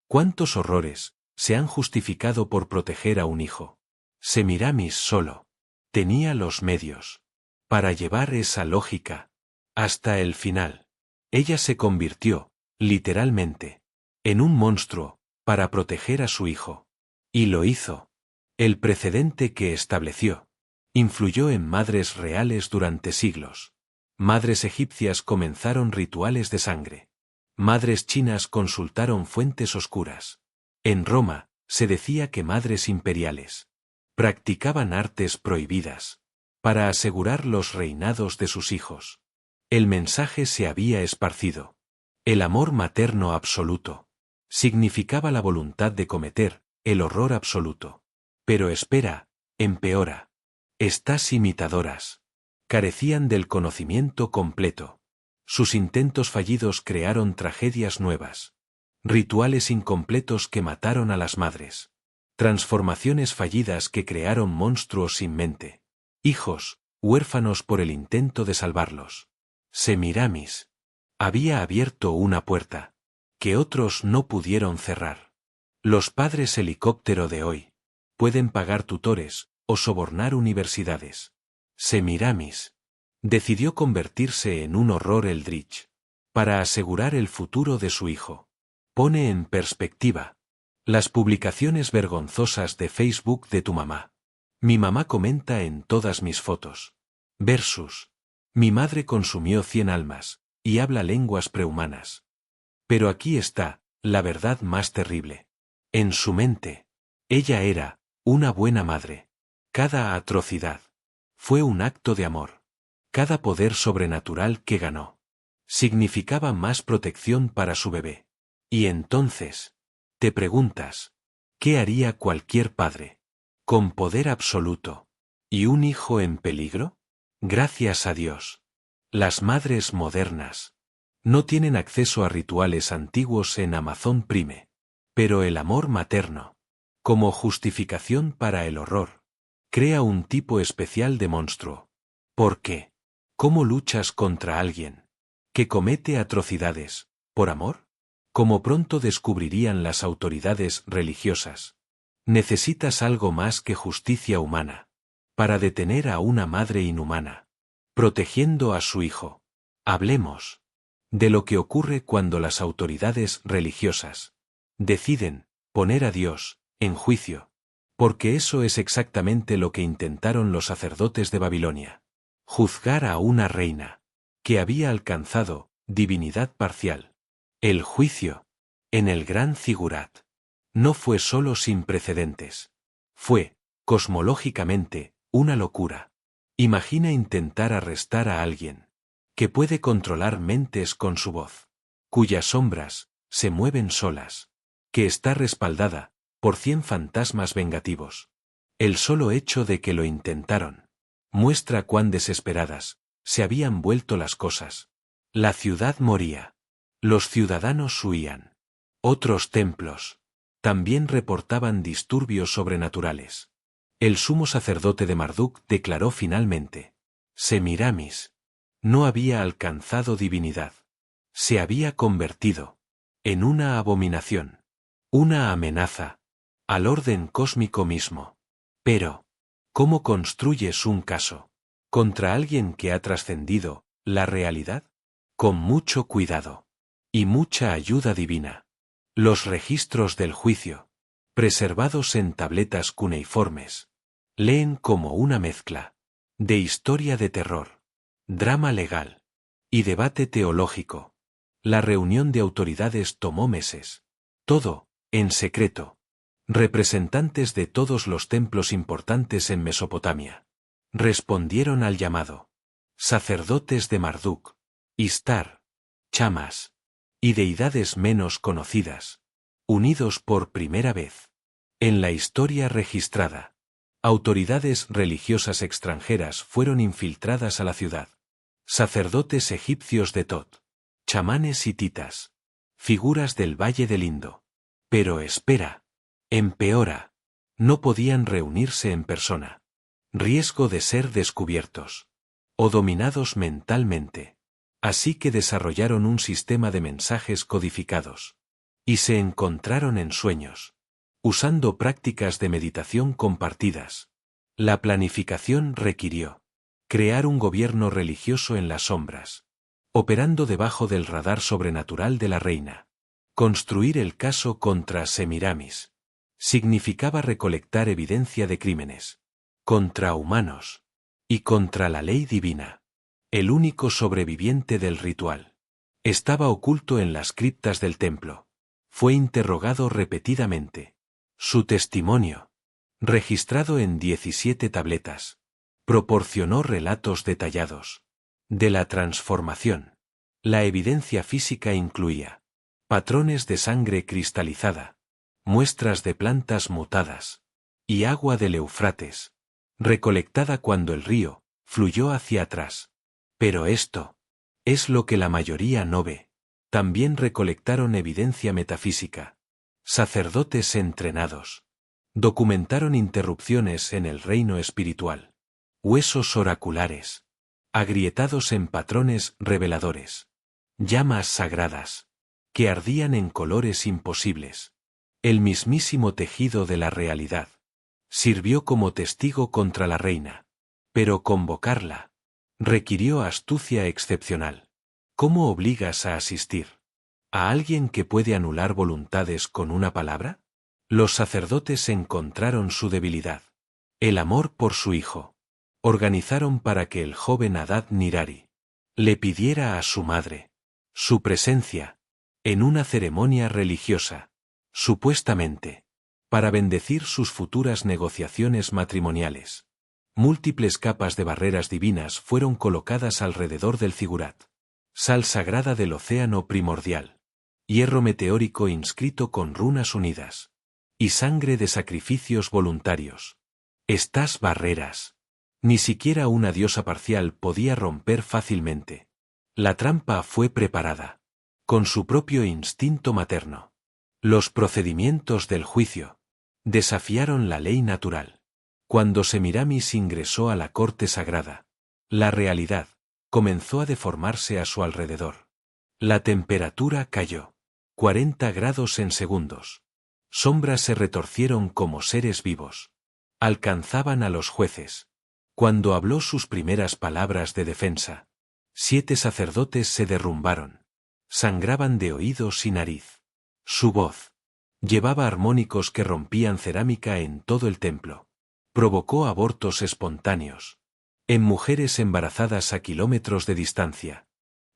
¿Cuántos horrores se han justificado por proteger a un hijo? Semiramis solo tenía los medios para llevar esa lógica hasta el final. Ella se convirtió, literalmente, en un monstruo para proteger a su hijo. Y lo hizo. El precedente que estableció influyó en madres reales durante siglos. Madres egipcias comenzaron rituales de sangre. Madres chinas consultaron fuentes oscuras. En Roma, se decía que madres imperiales practicaban artes prohibidas para asegurar los reinados de sus hijos. El mensaje se había esparcido. El amor materno absoluto significaba la voluntad de cometer el horror absoluto. Pero espera, empeora. Estas imitadoras carecían del conocimiento completo. Sus intentos fallidos crearon tragedias nuevas. Rituales incompletos que mataron a las madres. Transformaciones fallidas que crearon monstruos sin mente. Hijos, huérfanos por el intento de salvarlos. Semiramis había abierto una puerta que otros no pudieron cerrar. Los padres helicóptero de hoy pueden pagar tutores o sobornar universidades. Semiramis decidió convertirse en un horror eldritch para asegurar el futuro de su hijo. Pone en perspectiva las publicaciones vergonzosas de Facebook de tu mamá. Mi mamá comenta en todas mis fotos. Versus. Mi madre consumió 100 almas y habla lenguas prehumanas. Pero aquí está la verdad más terrible. En su mente, ella era una buena madre. Cada atrocidad fue un acto de amor. Cada poder sobrenatural que ganó significaba más protección para su bebé. Y entonces, te preguntas, ¿qué haría cualquier padre con poder absoluto y un hijo en peligro? Gracias a Dios, las madres modernas no tienen acceso a rituales antiguos en Amazon Prime. Pero el amor materno, como justificación para el horror, crea un tipo especial de monstruo. ¿Por qué? ¿Cómo luchas contra alguien que comete atrocidades por amor? Como pronto descubrirían las autoridades religiosas, necesitas algo más que justicia humana para detener a una madre inhumana, protegiendo a su hijo. Hablemos de lo que ocurre cuando las autoridades religiosas deciden poner a Dios en juicio, porque eso es exactamente lo que intentaron los sacerdotes de Babilonia. Juzgar a una reina que había alcanzado divinidad parcial. El juicio, en el Gran Zigurat, no fue solo sin precedentes. Fue, cosmológicamente, una locura. Imagina intentar arrestar a alguien que puede controlar mentes con su voz, cuyas sombras se mueven solas, que está respaldada por 100 fantasmas vengativos. El solo hecho de que lo intentaron muestra cuán desesperadas se habían vuelto las cosas. La ciudad moría. Los ciudadanos huían. Otros templos También reportaban disturbios sobrenaturales. El sumo sacerdote de Marduk declaró finalmente: Semiramis no había alcanzado divinidad. Se había convertido en una abominación, una amenaza al orden cósmico mismo. Pero, ¿cómo construyes un caso contra alguien que ha trascendido la realidad? Con mucho cuidado y mucha ayuda divina. Los registros del juicio, preservados en tabletas cuneiformes, leen como una mezcla de historia de terror, drama legal y debate teológico. La reunión de autoridades tomó meses. Todo, en secreto. Representantes de todos los templos importantes en Mesopotamia respondieron al llamado. Sacerdotes de Marduk, Istar, Chamas y deidades menos conocidas, unidos por primera vez en la historia registrada. Autoridades religiosas extranjeras fueron infiltradas a la ciudad. Sacerdotes egipcios de Tot, chamanes hititas, figuras del Valle del Indo. Pero espera, empeora. No podían reunirse en persona. Riesgo de ser descubiertos o dominados mentalmente. Así que desarrollaron un sistema de mensajes codificados. Y se encontraron en sueños, usando prácticas de meditación compartidas. La planificación requirió crear un gobierno religioso en las sombras, operando debajo del radar sobrenatural de la reina. Construir el caso contra Semiramis significaba recolectar evidencia de crímenes contra humanos y contra la ley divina. El único sobreviviente del ritual estaba oculto en las criptas del templo. Fue interrogado repetidamente. Su testimonio, registrado en 17 tabletas, proporcionó relatos detallados de la transformación. La evidencia física incluía patrones de sangre cristalizada, muestras de plantas mutadas y agua del Éufrates, recolectada cuando el río fluyó hacia atrás. Pero esto es lo que la mayoría no ve. También recolectaron evidencia metafísica. Sacerdotes entrenados documentaron interrupciones en el reino espiritual. Huesos oraculares, agrietados en patrones reveladores. Llamas sagradas, que ardían en colores imposibles. El mismísimo tejido de la realidad sirvió como testigo contra la reina. Pero convocarla requirió astucia excepcional. ¿Cómo obligas a asistir a alguien que puede anular voluntades con una palabra? Los sacerdotes encontraron su debilidad. El amor por su hijo. Organizaron para que el joven Adad-Nirari le pidiera a su madre su presencia en una ceremonia religiosa, supuestamente, para bendecir sus futuras negociaciones matrimoniales. Múltiples capas de barreras divinas fueron colocadas alrededor del figurat. Sal sagrada del océano primordial. Hierro meteórico inscrito con runas unidas. Y sangre de sacrificios voluntarios. Estas barreras, ni siquiera una diosa parcial podía romper fácilmente. La trampa fue preparada, con su propio instinto materno. Los procedimientos del juicio desafiaron la ley natural. Cuando Semiramis ingresó a la corte sagrada, la realidad comenzó a deformarse a su alrededor. La temperatura cayó 40 grados en segundos. Sombras se retorcieron como seres vivos. Alcanzaban a los jueces. Cuando habló sus primeras palabras de defensa, 7 sacerdotes se derrumbaron. Sangraban de oídos y nariz. Su voz llevaba armónicos que rompían cerámica en todo el templo. Provocó abortos espontáneos en mujeres embarazadas a kilómetros de distancia.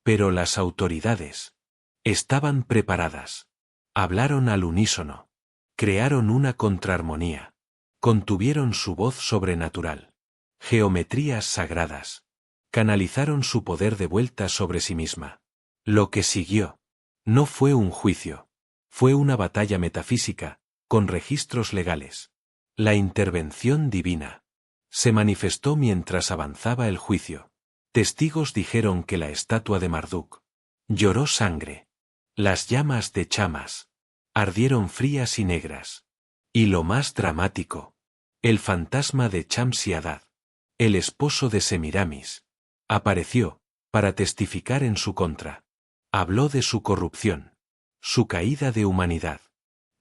Pero las autoridades estaban preparadas. Hablaron al unísono. Crearon una contraarmonía. Contuvieron su voz sobrenatural. Geometrías sagradas. Canalizaron su poder de vuelta sobre sí misma. Lo que siguió no fue un juicio. Fue una batalla metafísica, con registros legales. La intervención divina se manifestó mientras avanzaba el juicio. Testigos dijeron que la estatua de Marduk lloró sangre. Las llamas de Chamas ardieron frías y negras. Y lo más dramático, el fantasma de Shamsi-Adad, el esposo de Semiramis, apareció, para testificar en su contra. Habló de su corrupción, su caída de humanidad,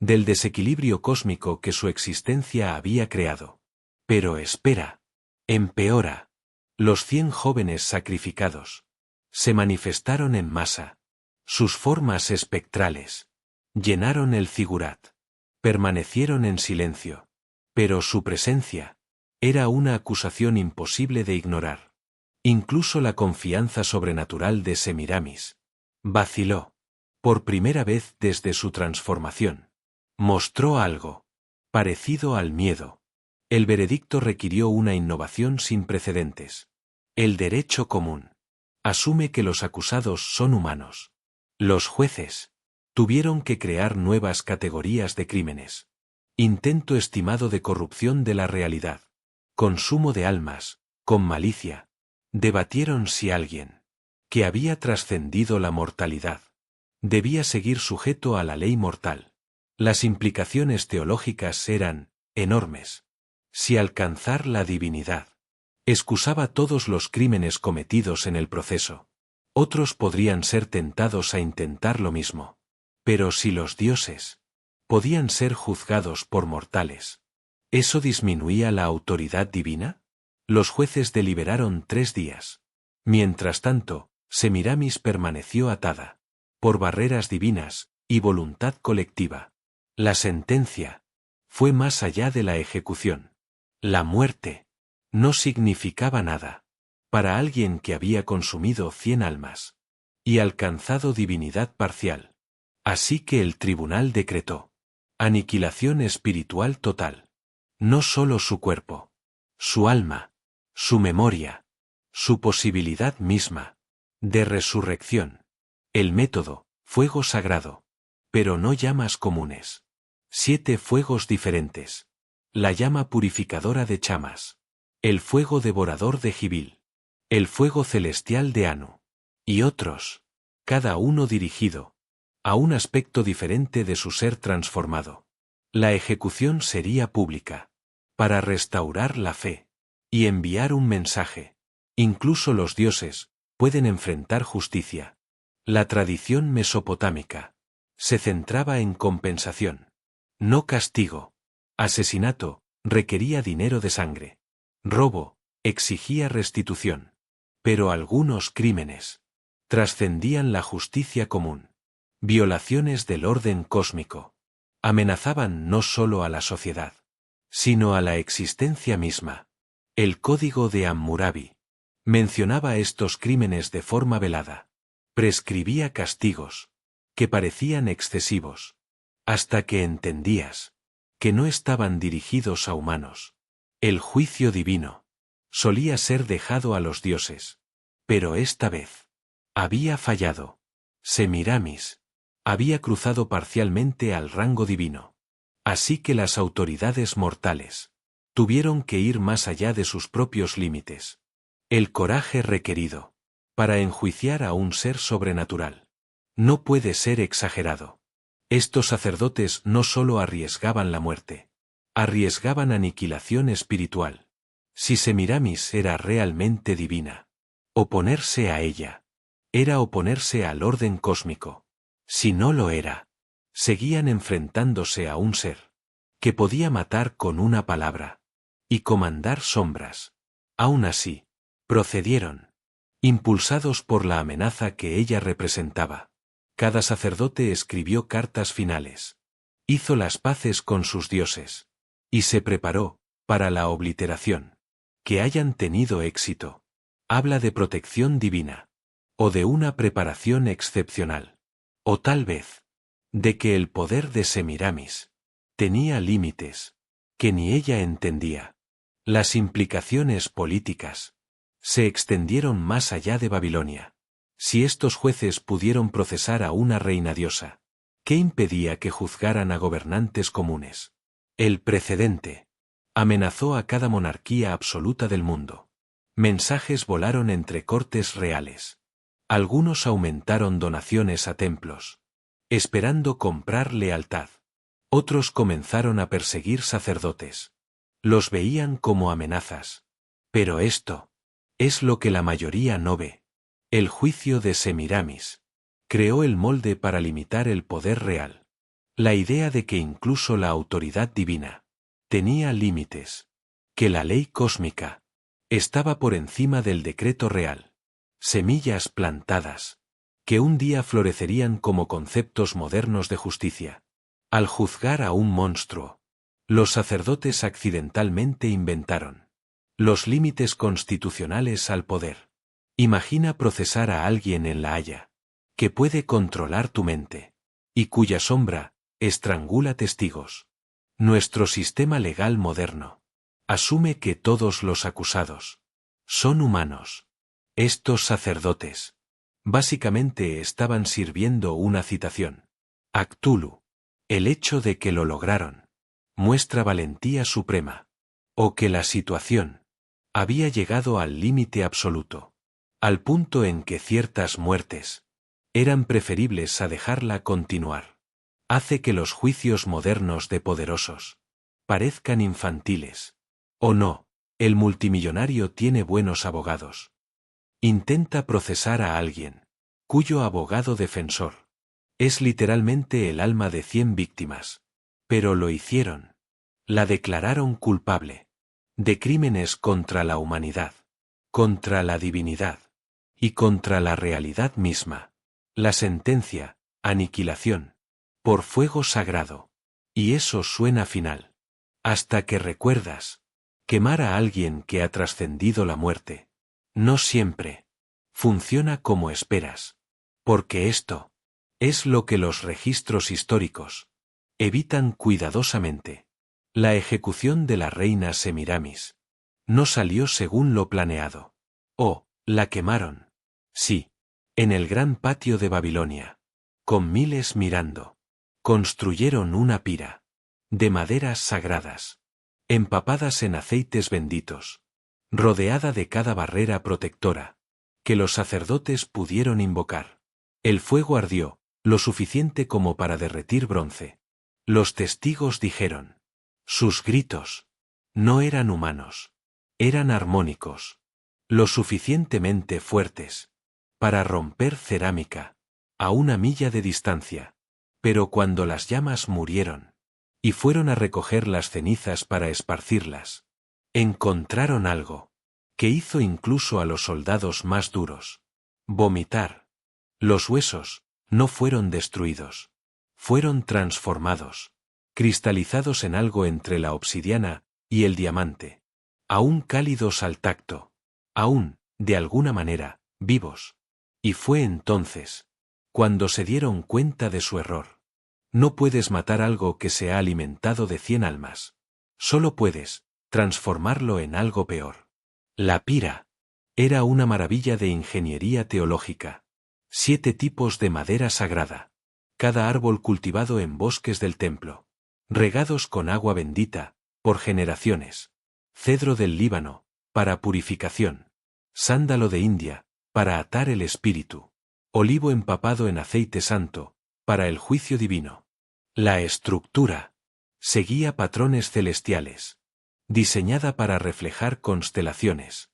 del desequilibrio cósmico que su existencia había creado. Pero espera, empeora. Los 100 jóvenes sacrificados se manifestaron en masa. Sus formas espectrales llenaron el zigurat. Permanecieron en silencio. Pero su presencia era una acusación imposible de ignorar. Incluso la confianza sobrenatural de Semiramis vaciló. Por primera vez desde su transformación, mostró algo parecido al miedo. El veredicto requirió una innovación sin precedentes. El derecho común asume que los acusados son humanos. Los jueces tuvieron que crear nuevas categorías de crímenes. Intento estimado de corrupción de la realidad. Consumo de almas, con malicia. Debatieron si alguien, que había trascendido la mortalidad, debía seguir sujeto a la ley mortal. Las implicaciones teológicas eran enormes. Si alcanzar la divinidad excusaba todos los crímenes cometidos en el proceso, otros podrían ser tentados a intentar lo mismo. Pero si los dioses podían ser juzgados por mortales, ¿eso disminuía la autoridad divina? Los jueces deliberaron 3 días. Mientras tanto, Semiramis permaneció atada por barreras divinas y voluntad colectiva. La sentencia fue más allá de la ejecución. La muerte no significaba nada para alguien que había consumido 100 almas y alcanzado divinidad parcial. Así que el tribunal decretó aniquilación espiritual total. No solo su cuerpo, su alma, su memoria, su posibilidad misma de resurrección. El método, fuego sagrado. Pero no llamas comunes. 7 fuegos diferentes. La llama purificadora de Chamas. El fuego devorador de Gibil. El fuego celestial de Anu. Y otros. Cada uno dirigido a un aspecto diferente de su ser transformado. La ejecución sería pública, para restaurar la fe y enviar un mensaje. Incluso los dioses pueden enfrentar justicia. La tradición mesopotámica se centraba en compensación, no castigo. Asesinato requería dinero de sangre. Robo exigía restitución. Pero algunos crímenes trascendían la justicia común. Violaciones del orden cósmico amenazaban no solo a la sociedad, sino a la existencia misma. El Código de Hammurabi mencionaba estos crímenes de forma velada. Prescribía castigos que parecían excesivos, hasta que entendías que no estaban dirigidos a humanos. El juicio divino solía ser dejado a los dioses, pero esta vez había fallado. Semiramis había cruzado parcialmente al rango divino. Así que las autoridades mortales tuvieron que ir más allá de sus propios límites. El coraje requerido para enjuiciar a un ser sobrenatural no puede ser exagerado. Estos sacerdotes no solo arriesgaban la muerte, arriesgaban aniquilación espiritual. Si Semiramis era realmente divina, oponerse a ella era oponerse al orden cósmico. Si no lo era, seguían enfrentándose a un ser que podía matar con una palabra y comandar sombras. Aún así, procedieron, impulsados por la amenaza que ella representaba. Cada sacerdote escribió cartas finales, hizo las paces con sus dioses, y se preparó para la obliteración. Que hayan tenido éxito habla de protección divina, o de una preparación excepcional. O tal vez, de que el poder de Semiramis tenía límites, que ni ella entendía. Las implicaciones políticas se extendieron más allá de Babilonia. Si estos jueces pudieron procesar a una reina diosa, ¿qué impedía que juzgaran a gobernantes comunes? El precedente amenazó a cada monarquía absoluta del mundo. Mensajes volaron entre cortes reales. Algunos aumentaron donaciones a templos. esperando comprar lealtad. Otros comenzaron a perseguir sacerdotes. Los veían como amenazas. Pero esto es lo que la mayoría no ve. El juicio de Semiramis creó el molde para limitar el poder real. La idea de que incluso la autoridad divina tenía límites, que la ley cósmica estaba por encima del decreto real. Semillas plantadas, que un día florecerían como conceptos modernos de justicia. Al juzgar a un monstruo, los sacerdotes accidentalmente inventaron los límites constitucionales al poder. Imagina procesar a alguien en La Haya, que puede controlar tu mente, y cuya sombra estrangula testigos. Nuestro sistema legal moderno asume que todos los acusados son humanos. Estos sacerdotes básicamente estaban sirviendo una citación a Cthulhu. El hecho de que lo lograron muestra valentía suprema, o que la situación había llegado al límite absoluto, al punto en que ciertas muertes eran preferibles a dejarla continuar. Hace que los juicios modernos de poderosos parezcan infantiles. O no, el multimillonario tiene buenos abogados. Intenta procesar a alguien cuyo abogado defensor es literalmente el alma de 100 víctimas. Pero lo hicieron. La declararon culpable de crímenes contra la humanidad, contra la divinidad y contra la realidad misma. La sentencia, aniquilación, por fuego sagrado. Y eso suena final. Hasta que recuerdas, quemar a alguien que ha trascendido la muerte no siempre funciona como esperas, porque esto es lo que los registros históricos evitan cuidadosamente. La ejecución de la reina Semiramis no salió según lo planeado. La quemaron. Sí, en el gran patio de Babilonia, con miles mirando. Construyeron una pira de maderas sagradas, empapadas en aceites benditos, rodeada de cada barrera protectora que los sacerdotes pudieron invocar. El fuego ardió lo suficiente como para derretir bronce. Los testigos dijeron. Sus gritos no eran humanos, eran armónicos, lo suficientemente fuertes para romper cerámica a 1 milla de distancia. Pero cuando las llamas murieron y fueron a recoger las cenizas para esparcirlas, encontraron algo que hizo incluso a los soldados más duros vomitar. Los huesos no fueron destruidos, fueron transformados, cristalizados en algo entre la obsidiana y el diamante, aún cálidos al tacto, aún, de alguna manera, vivos. Y fue entonces cuando se dieron cuenta de su error. No puedes matar algo que se ha alimentado de 100 almas. Solo puedes transformarlo en algo peor. La pira era una maravilla de ingeniería teológica. 7 tipos de madera sagrada. Cada árbol cultivado en bosques del templo, regados con agua bendita, por generaciones. Cedro del Líbano, para purificación. Sándalo de India, para atar el espíritu. Olivo empapado en aceite santo, para el juicio divino. La estructura seguía patrones celestiales, diseñada para reflejar constelaciones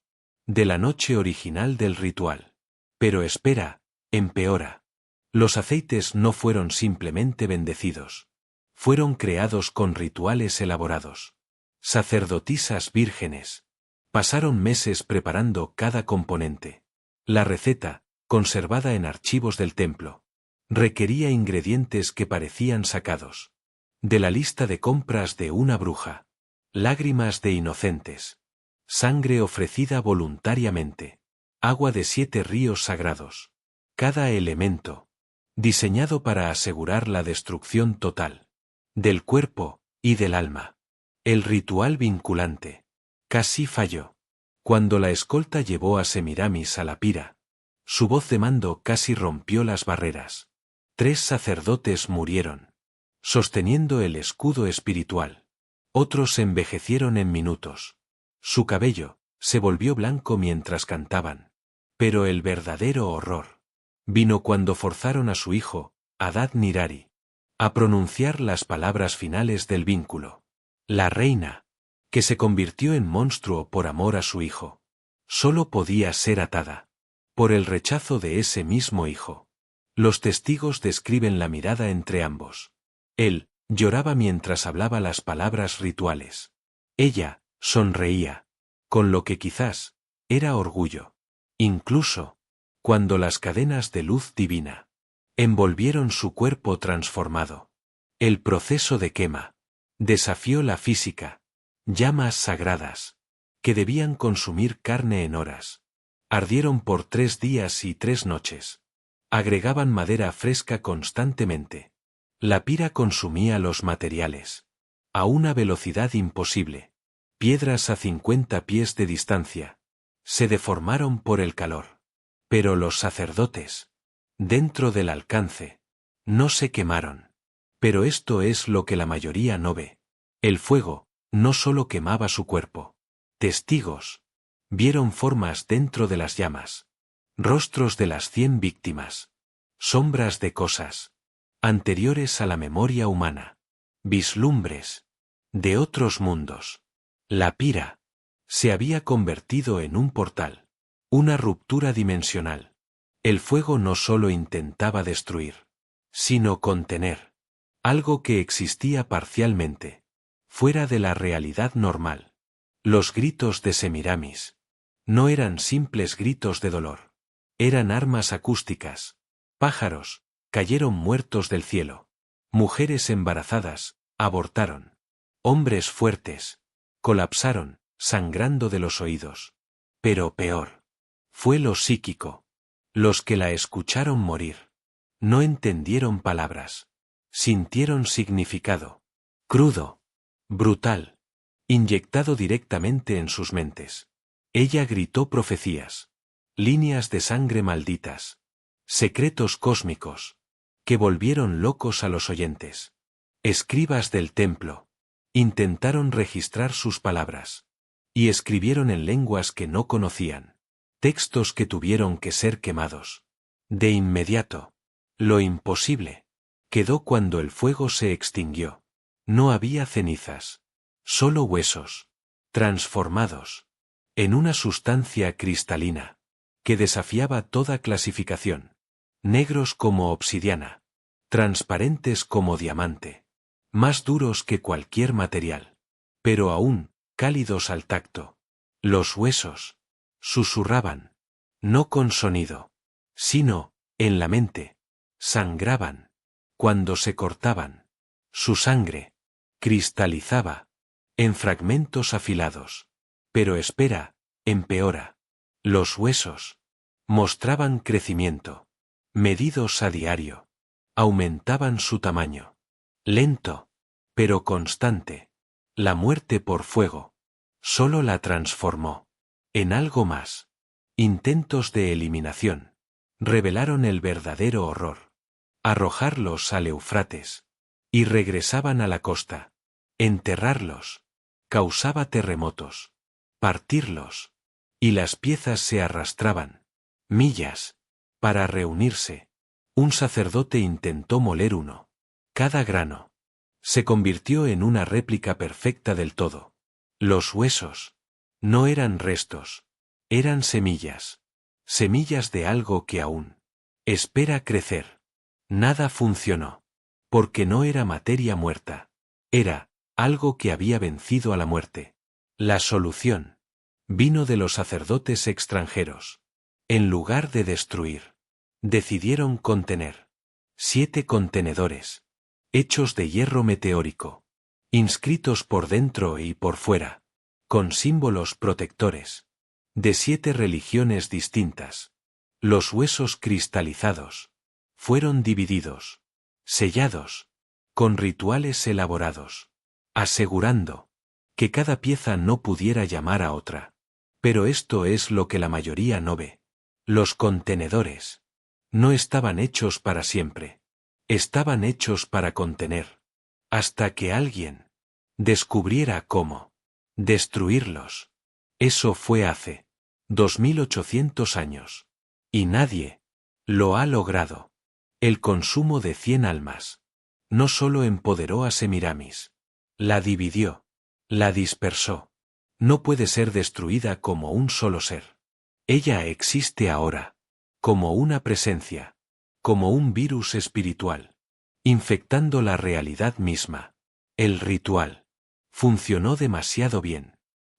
de la noche original del ritual. Pero espera, empeora. Los aceites no fueron simplemente bendecidos. Fueron creados con rituales elaborados. Sacerdotisas vírgenes pasaron meses preparando cada componente. La receta, conservada en archivos del templo, requería ingredientes que parecían sacados de la lista de compras de una bruja. Lágrimas de inocentes, sangre ofrecida voluntariamente, agua de 7 ríos sagrados. Cada elemento diseñado para asegurar la destrucción total del cuerpo y del alma. El ritual vinculante casi falló. Cuando la escolta llevó a Semiramis a la pira, su voz de mando casi rompió las barreras. 3 sacerdotes murieron, sosteniendo el escudo espiritual. Otros envejecieron en minutos. Su cabello se volvió blanco mientras cantaban. Pero el verdadero horror vino cuando forzaron a su hijo Adad Nirari. A pronunciar las palabras finales del vínculo. La reina, que se convirtió en monstruo por amor a su hijo, solo podía ser atada por el rechazo de ese mismo hijo. Los testigos describen la mirada entre ambos. Él lloraba mientras hablaba las palabras rituales. Ella sonreía, con lo que quizás era orgullo. Incluso cuando las cadenas de luz divina envolvieron su cuerpo transformado. El proceso de quema desafió la física. Llamas sagradas, que debían consumir carne en horas, ardieron por 3 días y 3 noches. Agregaban madera fresca constantemente. La pira consumía los materiales a una velocidad imposible. Piedras a 50 pies de distancia se deformaron por el calor. Pero los sacerdotes, dentro del alcance, no se quemaron. Pero esto es lo que la mayoría no ve. El fuego no solo quemaba su cuerpo. Testigos vieron formas dentro de las llamas. Rostros de las 100 víctimas. Sombras de cosas anteriores a la memoria humana. Vislumbres de otros mundos. La pira se había convertido en un portal. Una ruptura dimensional. El fuego no solo intentaba destruir, sino contener. Algo que existía parcialmente, fuera de la realidad normal. Los gritos de Semiramis no eran simples gritos de dolor. Eran armas acústicas. Pájaros cayeron muertos del cielo. Mujeres embarazadas abortaron. Hombres fuertes colapsaron, sangrando de los oídos. Pero peor fue lo psíquico. Los que la escucharon morir no entendieron palabras. Sintieron significado. Crudo. Brutal. Inyectado directamente en sus mentes. Ella gritó profecías. Líneas de sangre malditas. Secretos cósmicos. Que volvieron locos a los oyentes. Escribas del templo. Intentaron registrar sus palabras. Y escribieron en lenguas que no conocían. Textos que tuvieron que ser quemados. De inmediato. Lo imposible quedó cuando el fuego se extinguió. No había cenizas. Solo huesos. Transformados en una sustancia cristalina que desafiaba toda clasificación. Negros como obsidiana. Transparentes como diamante. Más duros que cualquier material. Pero aún cálidos al tacto. Los huesos susurraban. No con sonido, sino en la mente. Sangraban. Cuando se cortaban, su sangre cristalizaba en fragmentos afilados. Pero espera, empeora. Los huesos mostraban crecimiento. Medidos a diario. Aumentaban su tamaño. Lento, pero constante. La muerte por fuego solo la transformó en algo más. Intentos de eliminación revelaron el verdadero horror. Arrojarlos al Éufrates. Y regresaban a la costa. Enterrarlos causaba terremotos. Partirlos. Y las piezas se arrastraban millas para reunirse. Un sacerdote intentó moler uno. Cada grano se convirtió en una réplica perfecta del todo. Los huesos no eran restos, eran semillas. Semillas de algo que aún espera crecer. Nada funcionó. Porque no era materia muerta. Era algo que había vencido a la muerte. La solución vino de los sacerdotes extranjeros. En lugar de destruir, decidieron contener. 7 contenedores, hechos de hierro meteórico, inscritos por dentro y por fuera, con símbolos protectores, de 7 religiones distintas. Los huesos cristalizados fueron divididos, sellados, con rituales elaborados, asegurando que cada pieza no pudiera llamar a otra. Pero esto es lo que la mayoría no ve. Los contenedores no estaban hechos para siempre. Estaban hechos para contener. Hasta que alguien descubriera cómo destruirlos. Eso fue hace 2800 años. Y nadie lo ha logrado. El consumo de 100 almas no solo empoderó a Semiramis, la dividió, la dispersó. No puede ser destruida como un solo ser. Ella existe ahora, como una presencia, como un virus espiritual, infectando la realidad misma. El ritual funcionó demasiado bien.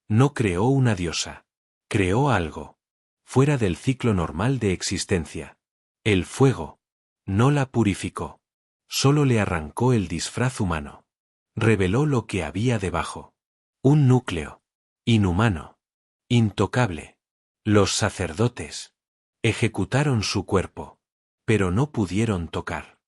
No creó una diosa, creó algo, fuera del ciclo normal de existencia. El fuego no la purificó, solo le arrancó el disfraz humano. Reveló lo que había debajo. Un núcleo inhumano, intocable. Los sacerdotes ejecutaron su cuerpo, pero no pudieron tocar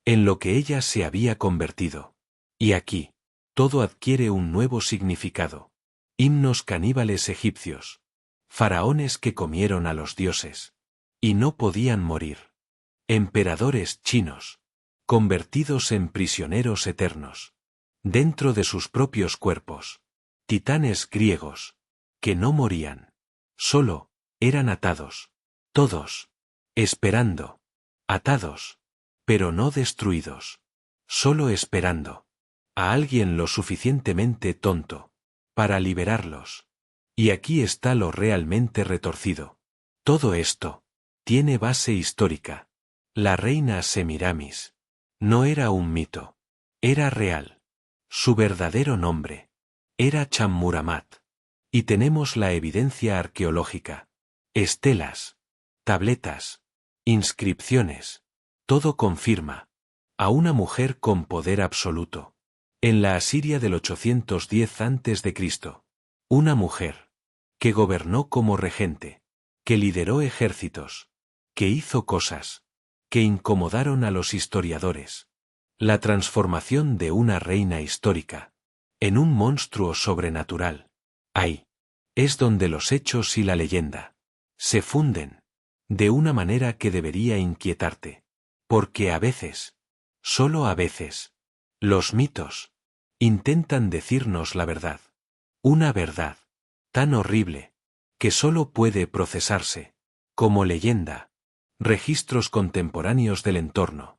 en lo que ella se había convertido. Y aquí, todo adquiere un nuevo significado. Himnos caníbales egipcios, faraones que comieron a los dioses y no podían morir. Emperadores chinos, convertidos en prisioneros eternos, dentro de sus propios cuerpos. Titanes griegos, que no morían, solo eran atados. Todos, esperando, atados, pero no destruidos, solo esperando a alguien lo suficientemente tonto para liberarlos. Y aquí está lo realmente retorcido. Todo esto tiene base histórica. La reina Semiramis no era un mito, era real. Su verdadero nombre era Chammuramat. Y tenemos la evidencia arqueológica. Estelas, tabletas, inscripciones. Todo confirma a una mujer con poder absoluto. En la Asiria del 810 a.C., una mujer que gobernó como regente, que lideró ejércitos, que hizo cosas que incomodaron a los historiadores. La transformación de una reina histórica en un monstruo sobrenatural. Ahí es donde los hechos y la leyenda se funden, de una manera que debería inquietarte. Porque a veces, solo a veces, los mitos intentan decirnos la verdad. Una verdad tan horrible que solo puede procesarse como leyenda. Registros contemporáneos del entorno.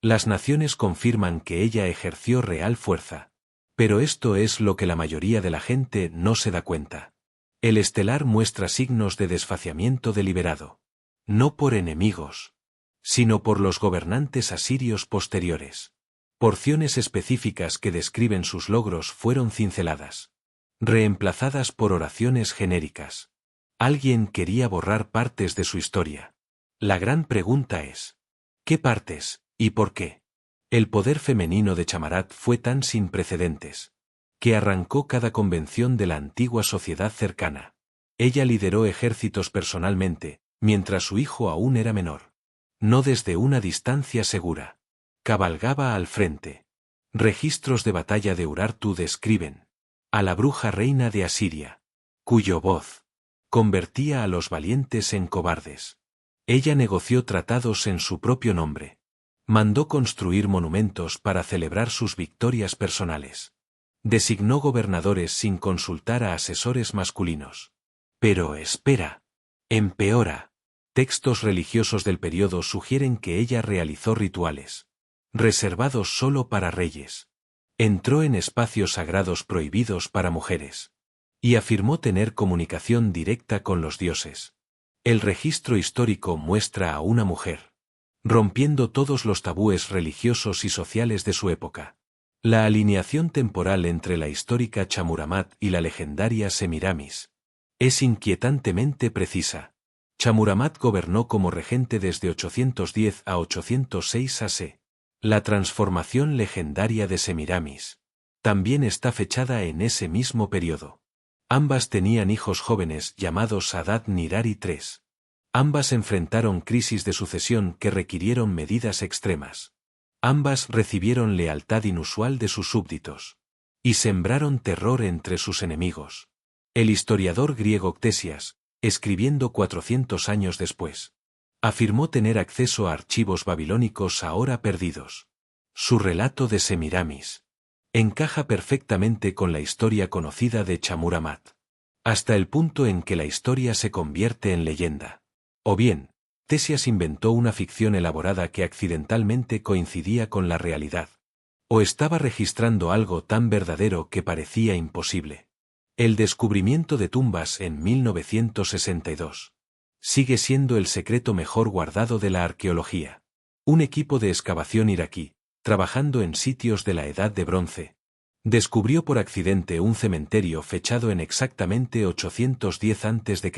Las naciones confirman que ella ejerció real fuerza. Pero esto es lo que la mayoría de la gente no se da cuenta. El estelar muestra signos de desfaciamiento deliberado. No por enemigos, sino por los gobernantes asirios posteriores. Porciones específicas que describen sus logros fueron cinceladas, reemplazadas por oraciones genéricas. Alguien quería borrar partes de su historia. La gran pregunta es, ¿qué partes, y por qué? El poder femenino de Chamarat fue tan sin precedentes, que arrancó cada convención de la antigua sociedad cercana. Ella lideró ejércitos personalmente, mientras su hijo aún era menor. No desde una distancia segura. Cabalgaba al frente. Registros de batalla de Urartu describen a la bruja reina de Asiria, cuyo voz convertía a los valientes en cobardes. Ella negoció tratados en su propio nombre. Mandó construir monumentos para celebrar sus victorias personales. Designó gobernadores sin consultar a asesores masculinos. Pero espera. Empeora. Textos religiosos del periodo sugieren que ella realizó rituales reservados solo para reyes. Entró en espacios sagrados prohibidos para mujeres. Y afirmó tener comunicación directa con los dioses. El registro histórico muestra a una mujer rompiendo todos los tabúes religiosos y sociales de su época. La alineación temporal entre la histórica Chammuramat y la legendaria Semiramis es inquietantemente precisa. Chammuramat gobernó como regente desde 810 a 806 a.C. La transformación legendaria de Semiramis también está fechada en ese mismo periodo. Ambas tenían hijos jóvenes llamados Adad-Nirari III. Ambas enfrentaron crisis de sucesión que requirieron medidas extremas. Ambas recibieron lealtad inusual de sus súbditos. Y sembraron terror entre sus enemigos. El historiador griego Ctesias, escribiendo 400 años después, afirmó tener acceso a archivos babilónicos ahora perdidos. Su relato de Semiramis encaja perfectamente con la historia conocida de Chammuramat, hasta el punto en que la historia se convierte en leyenda. O bien, Ctesias inventó una ficción elaborada que accidentalmente coincidía con la realidad. O estaba registrando algo tan verdadero que parecía imposible. El descubrimiento de tumbas en 1962. Sigue siendo el secreto mejor guardado de la arqueología. Un equipo de excavación iraquí, trabajando en sitios de la Edad de Bronce, descubrió por accidente un cementerio fechado en exactamente 810 a.C.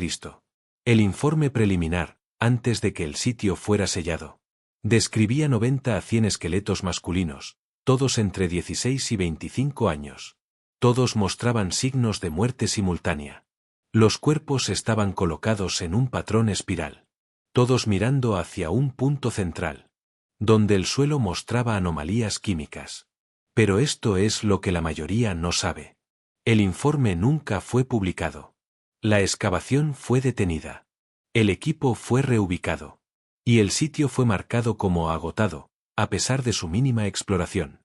El informe preliminar, antes de que el sitio fuera sellado, describía 90 a 100 esqueletos masculinos, todos entre 16 y 25 años. Todos mostraban signos de muerte simultánea. Los cuerpos estaban colocados en un patrón espiral, todos mirando hacia un punto central, donde el suelo mostraba anomalías químicas. Pero esto es lo que la mayoría no sabe. El informe nunca fue publicado. La excavación fue detenida. El equipo fue reubicado. Y el sitio fue marcado como agotado, a pesar de su mínima exploración.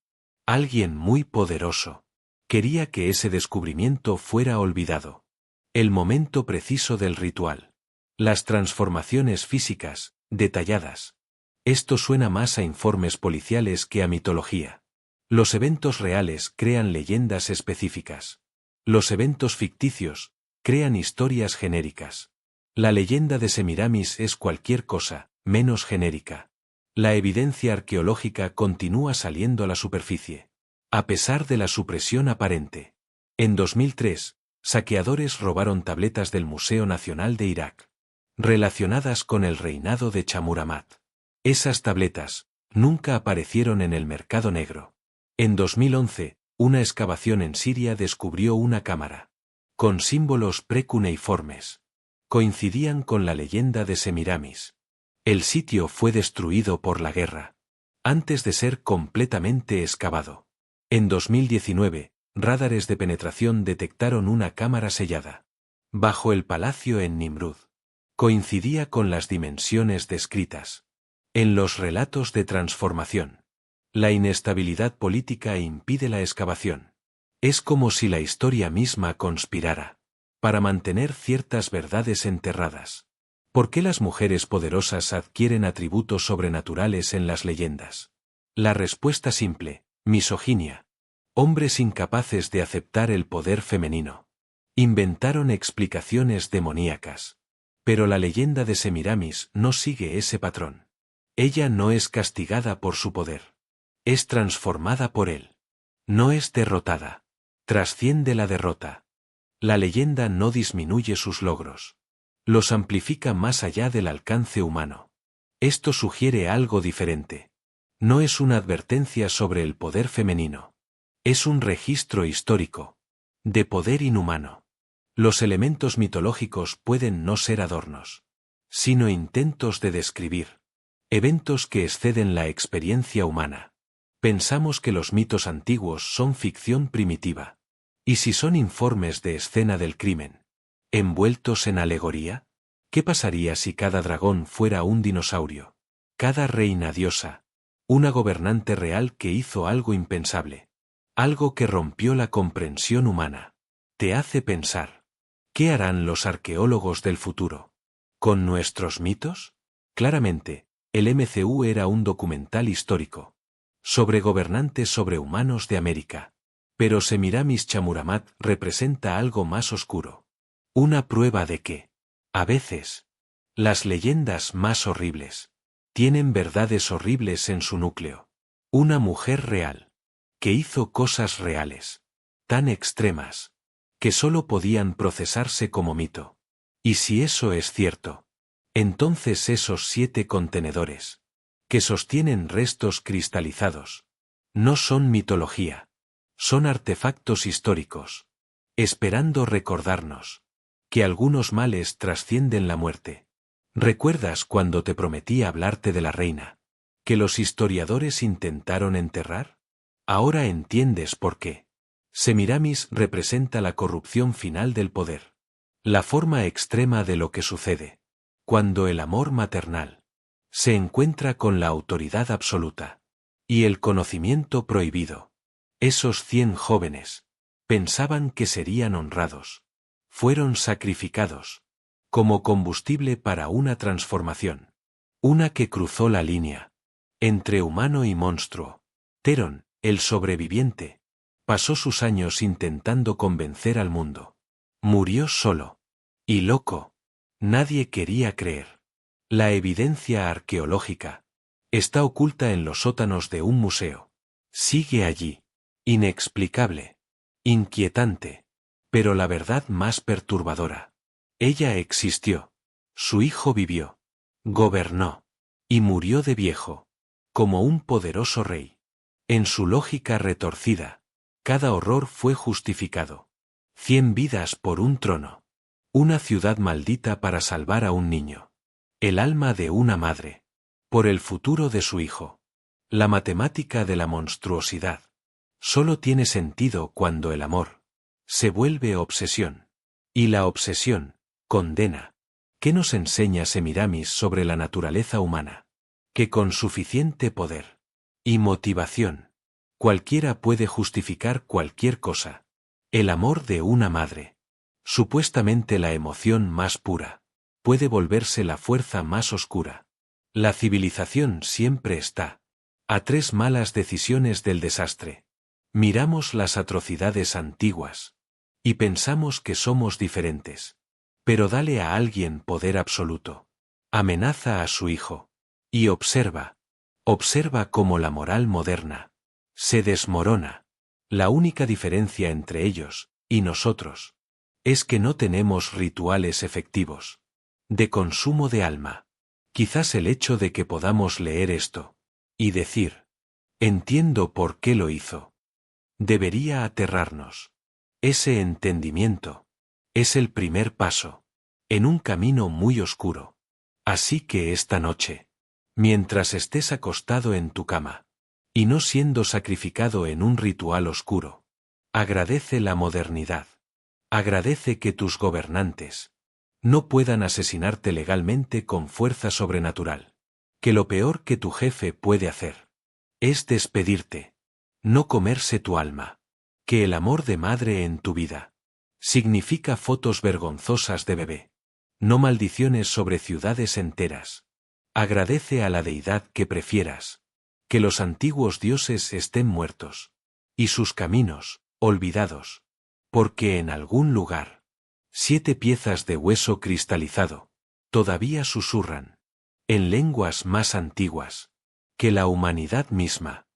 Alguien muy poderoso quería que ese descubrimiento fuera olvidado. El momento preciso del ritual. Las transformaciones físicas, detalladas. Esto suena más a informes policiales que a mitología. Los eventos reales crean leyendas específicas. Los eventos ficticios crean historias genéricas. La leyenda de Semiramis es cualquier cosa, menos genérica. La evidencia arqueológica continúa saliendo a la superficie, a pesar de la supresión aparente. En 2003, saqueadores robaron tabletas del Museo Nacional de Irak, relacionadas con el reinado de Chamuramat. Esas tabletas nunca aparecieron en el mercado negro. En 2011, una excavación en Siria descubrió una cámara, con símbolos precuneiformes. Coincidían con la leyenda de Semiramis. El sitio fue destruido por la guerra, antes de ser completamente excavado. En 2019, radares de penetración detectaron una cámara sellada, bajo el palacio en Nimrud. Coincidía con las dimensiones descritas en los relatos de transformación. La inestabilidad política impide la excavación. Es como si la historia misma conspirara para mantener ciertas verdades enterradas. ¿Por qué las mujeres poderosas adquieren atributos sobrenaturales en las leyendas? La respuesta simple: misoginia. Hombres incapaces de aceptar el poder femenino inventaron explicaciones demoníacas. Pero la leyenda de Semiramis no sigue ese patrón. Ella no es castigada por su poder. Es transformada por él. No es derrotada. Trasciende la derrota. La leyenda no disminuye sus logros. Los amplifica más allá del alcance humano. Esto sugiere algo diferente. No es una advertencia sobre el poder femenino. Es un registro histórico de poder inhumano. Los elementos mitológicos pueden no ser adornos, sino intentos de describir eventos que exceden la experiencia humana. Pensamos que los mitos antiguos son ficción primitiva. ¿Y si son informes de escena del crimen, envueltos en alegoría? ¿Qué pasaría si cada dragón fuera un dinosaurio? Cada reina diosa, una gobernante real que hizo algo impensable. Algo que rompió la comprensión humana. Te hace pensar. ¿Qué harán los arqueólogos del futuro con nuestros mitos? Claramente, el MCU era un documental histórico sobre gobernantes sobrehumanos de América. Pero Semiramis Chamuramat representa algo más oscuro. Una prueba de que, a veces, las leyendas más horribles tienen verdades horribles en su núcleo. Una mujer real, que hizo cosas reales, tan extremas, que solo podían procesarse como mito. Y si eso es cierto, entonces esos 7 contenedores, que sostienen restos cristalizados, no son mitología, son artefactos históricos, esperando recordarnos que algunos males trascienden la muerte. ¿Recuerdas cuando te prometí hablarte de la reina, que los historiadores intentaron enterrar? Ahora entiendes por qué. Semiramis representa la corrupción final del poder. La forma extrema de lo que sucede cuando el amor maternal se encuentra con la autoridad absoluta y el conocimiento prohibido. Esos 100 jóvenes pensaban que serían honrados. Fueron sacrificados como combustible para una transformación. Una que cruzó la línea entre humano y monstruo. Theron, el sobreviviente, pasó sus años intentando convencer al mundo. Murió solo. Y loco. Nadie quería creer. La evidencia arqueológica está oculta en los sótanos de un museo. Sigue allí. Inexplicable. Inquietante. Pero la verdad más perturbadora. Ella existió. Su hijo vivió. Gobernó. Y murió de viejo. Como un poderoso rey. En su lógica retorcida, cada horror fue justificado. 100 vidas por un trono. Una ciudad maldita para salvar a un niño. El alma de una madre. Por el futuro de su hijo. La matemática de la monstruosidad. Solo tiene sentido cuando el amor se vuelve obsesión. Y la obsesión, condena. ¿Qué nos enseña Semiramis sobre la naturaleza humana? Que con suficiente poder y motivación, cualquiera puede justificar cualquier cosa. El amor de una madre, supuestamente la emoción más pura, puede volverse la fuerza más oscura. La civilización siempre está a 3 malas decisiones del desastre. Miramos las atrocidades antiguas y pensamos que somos diferentes. Pero dale a alguien poder absoluto. Amenaza a su hijo. Y observa. Observa cómo la moral moderna se desmorona. La única diferencia entre ellos y nosotros es que no tenemos rituales efectivos de consumo de alma. Quizás el hecho de que podamos leer esto y decir, entiendo por qué lo hizo, debería aterrarnos. Ese entendimiento es el primer paso en un camino muy oscuro. Así que esta noche, mientras estés acostado en tu cama, y no siendo sacrificado en un ritual oscuro, agradece la modernidad. Agradece que tus gobernantes no puedan asesinarte legalmente con fuerza sobrenatural. Que lo peor que tu jefe puede hacer es despedirte, no comerse tu alma. Que el amor de madre en tu vida significa fotos vergonzosas de bebé, no maldiciones sobre ciudades enteras. Agradece a la deidad que prefieras. Que los antiguos dioses estén muertos. Y sus caminos, olvidados. Porque en algún lugar, 7 piezas de hueso cristalizado, todavía susurran, en lenguas más antiguas, que la humanidad misma.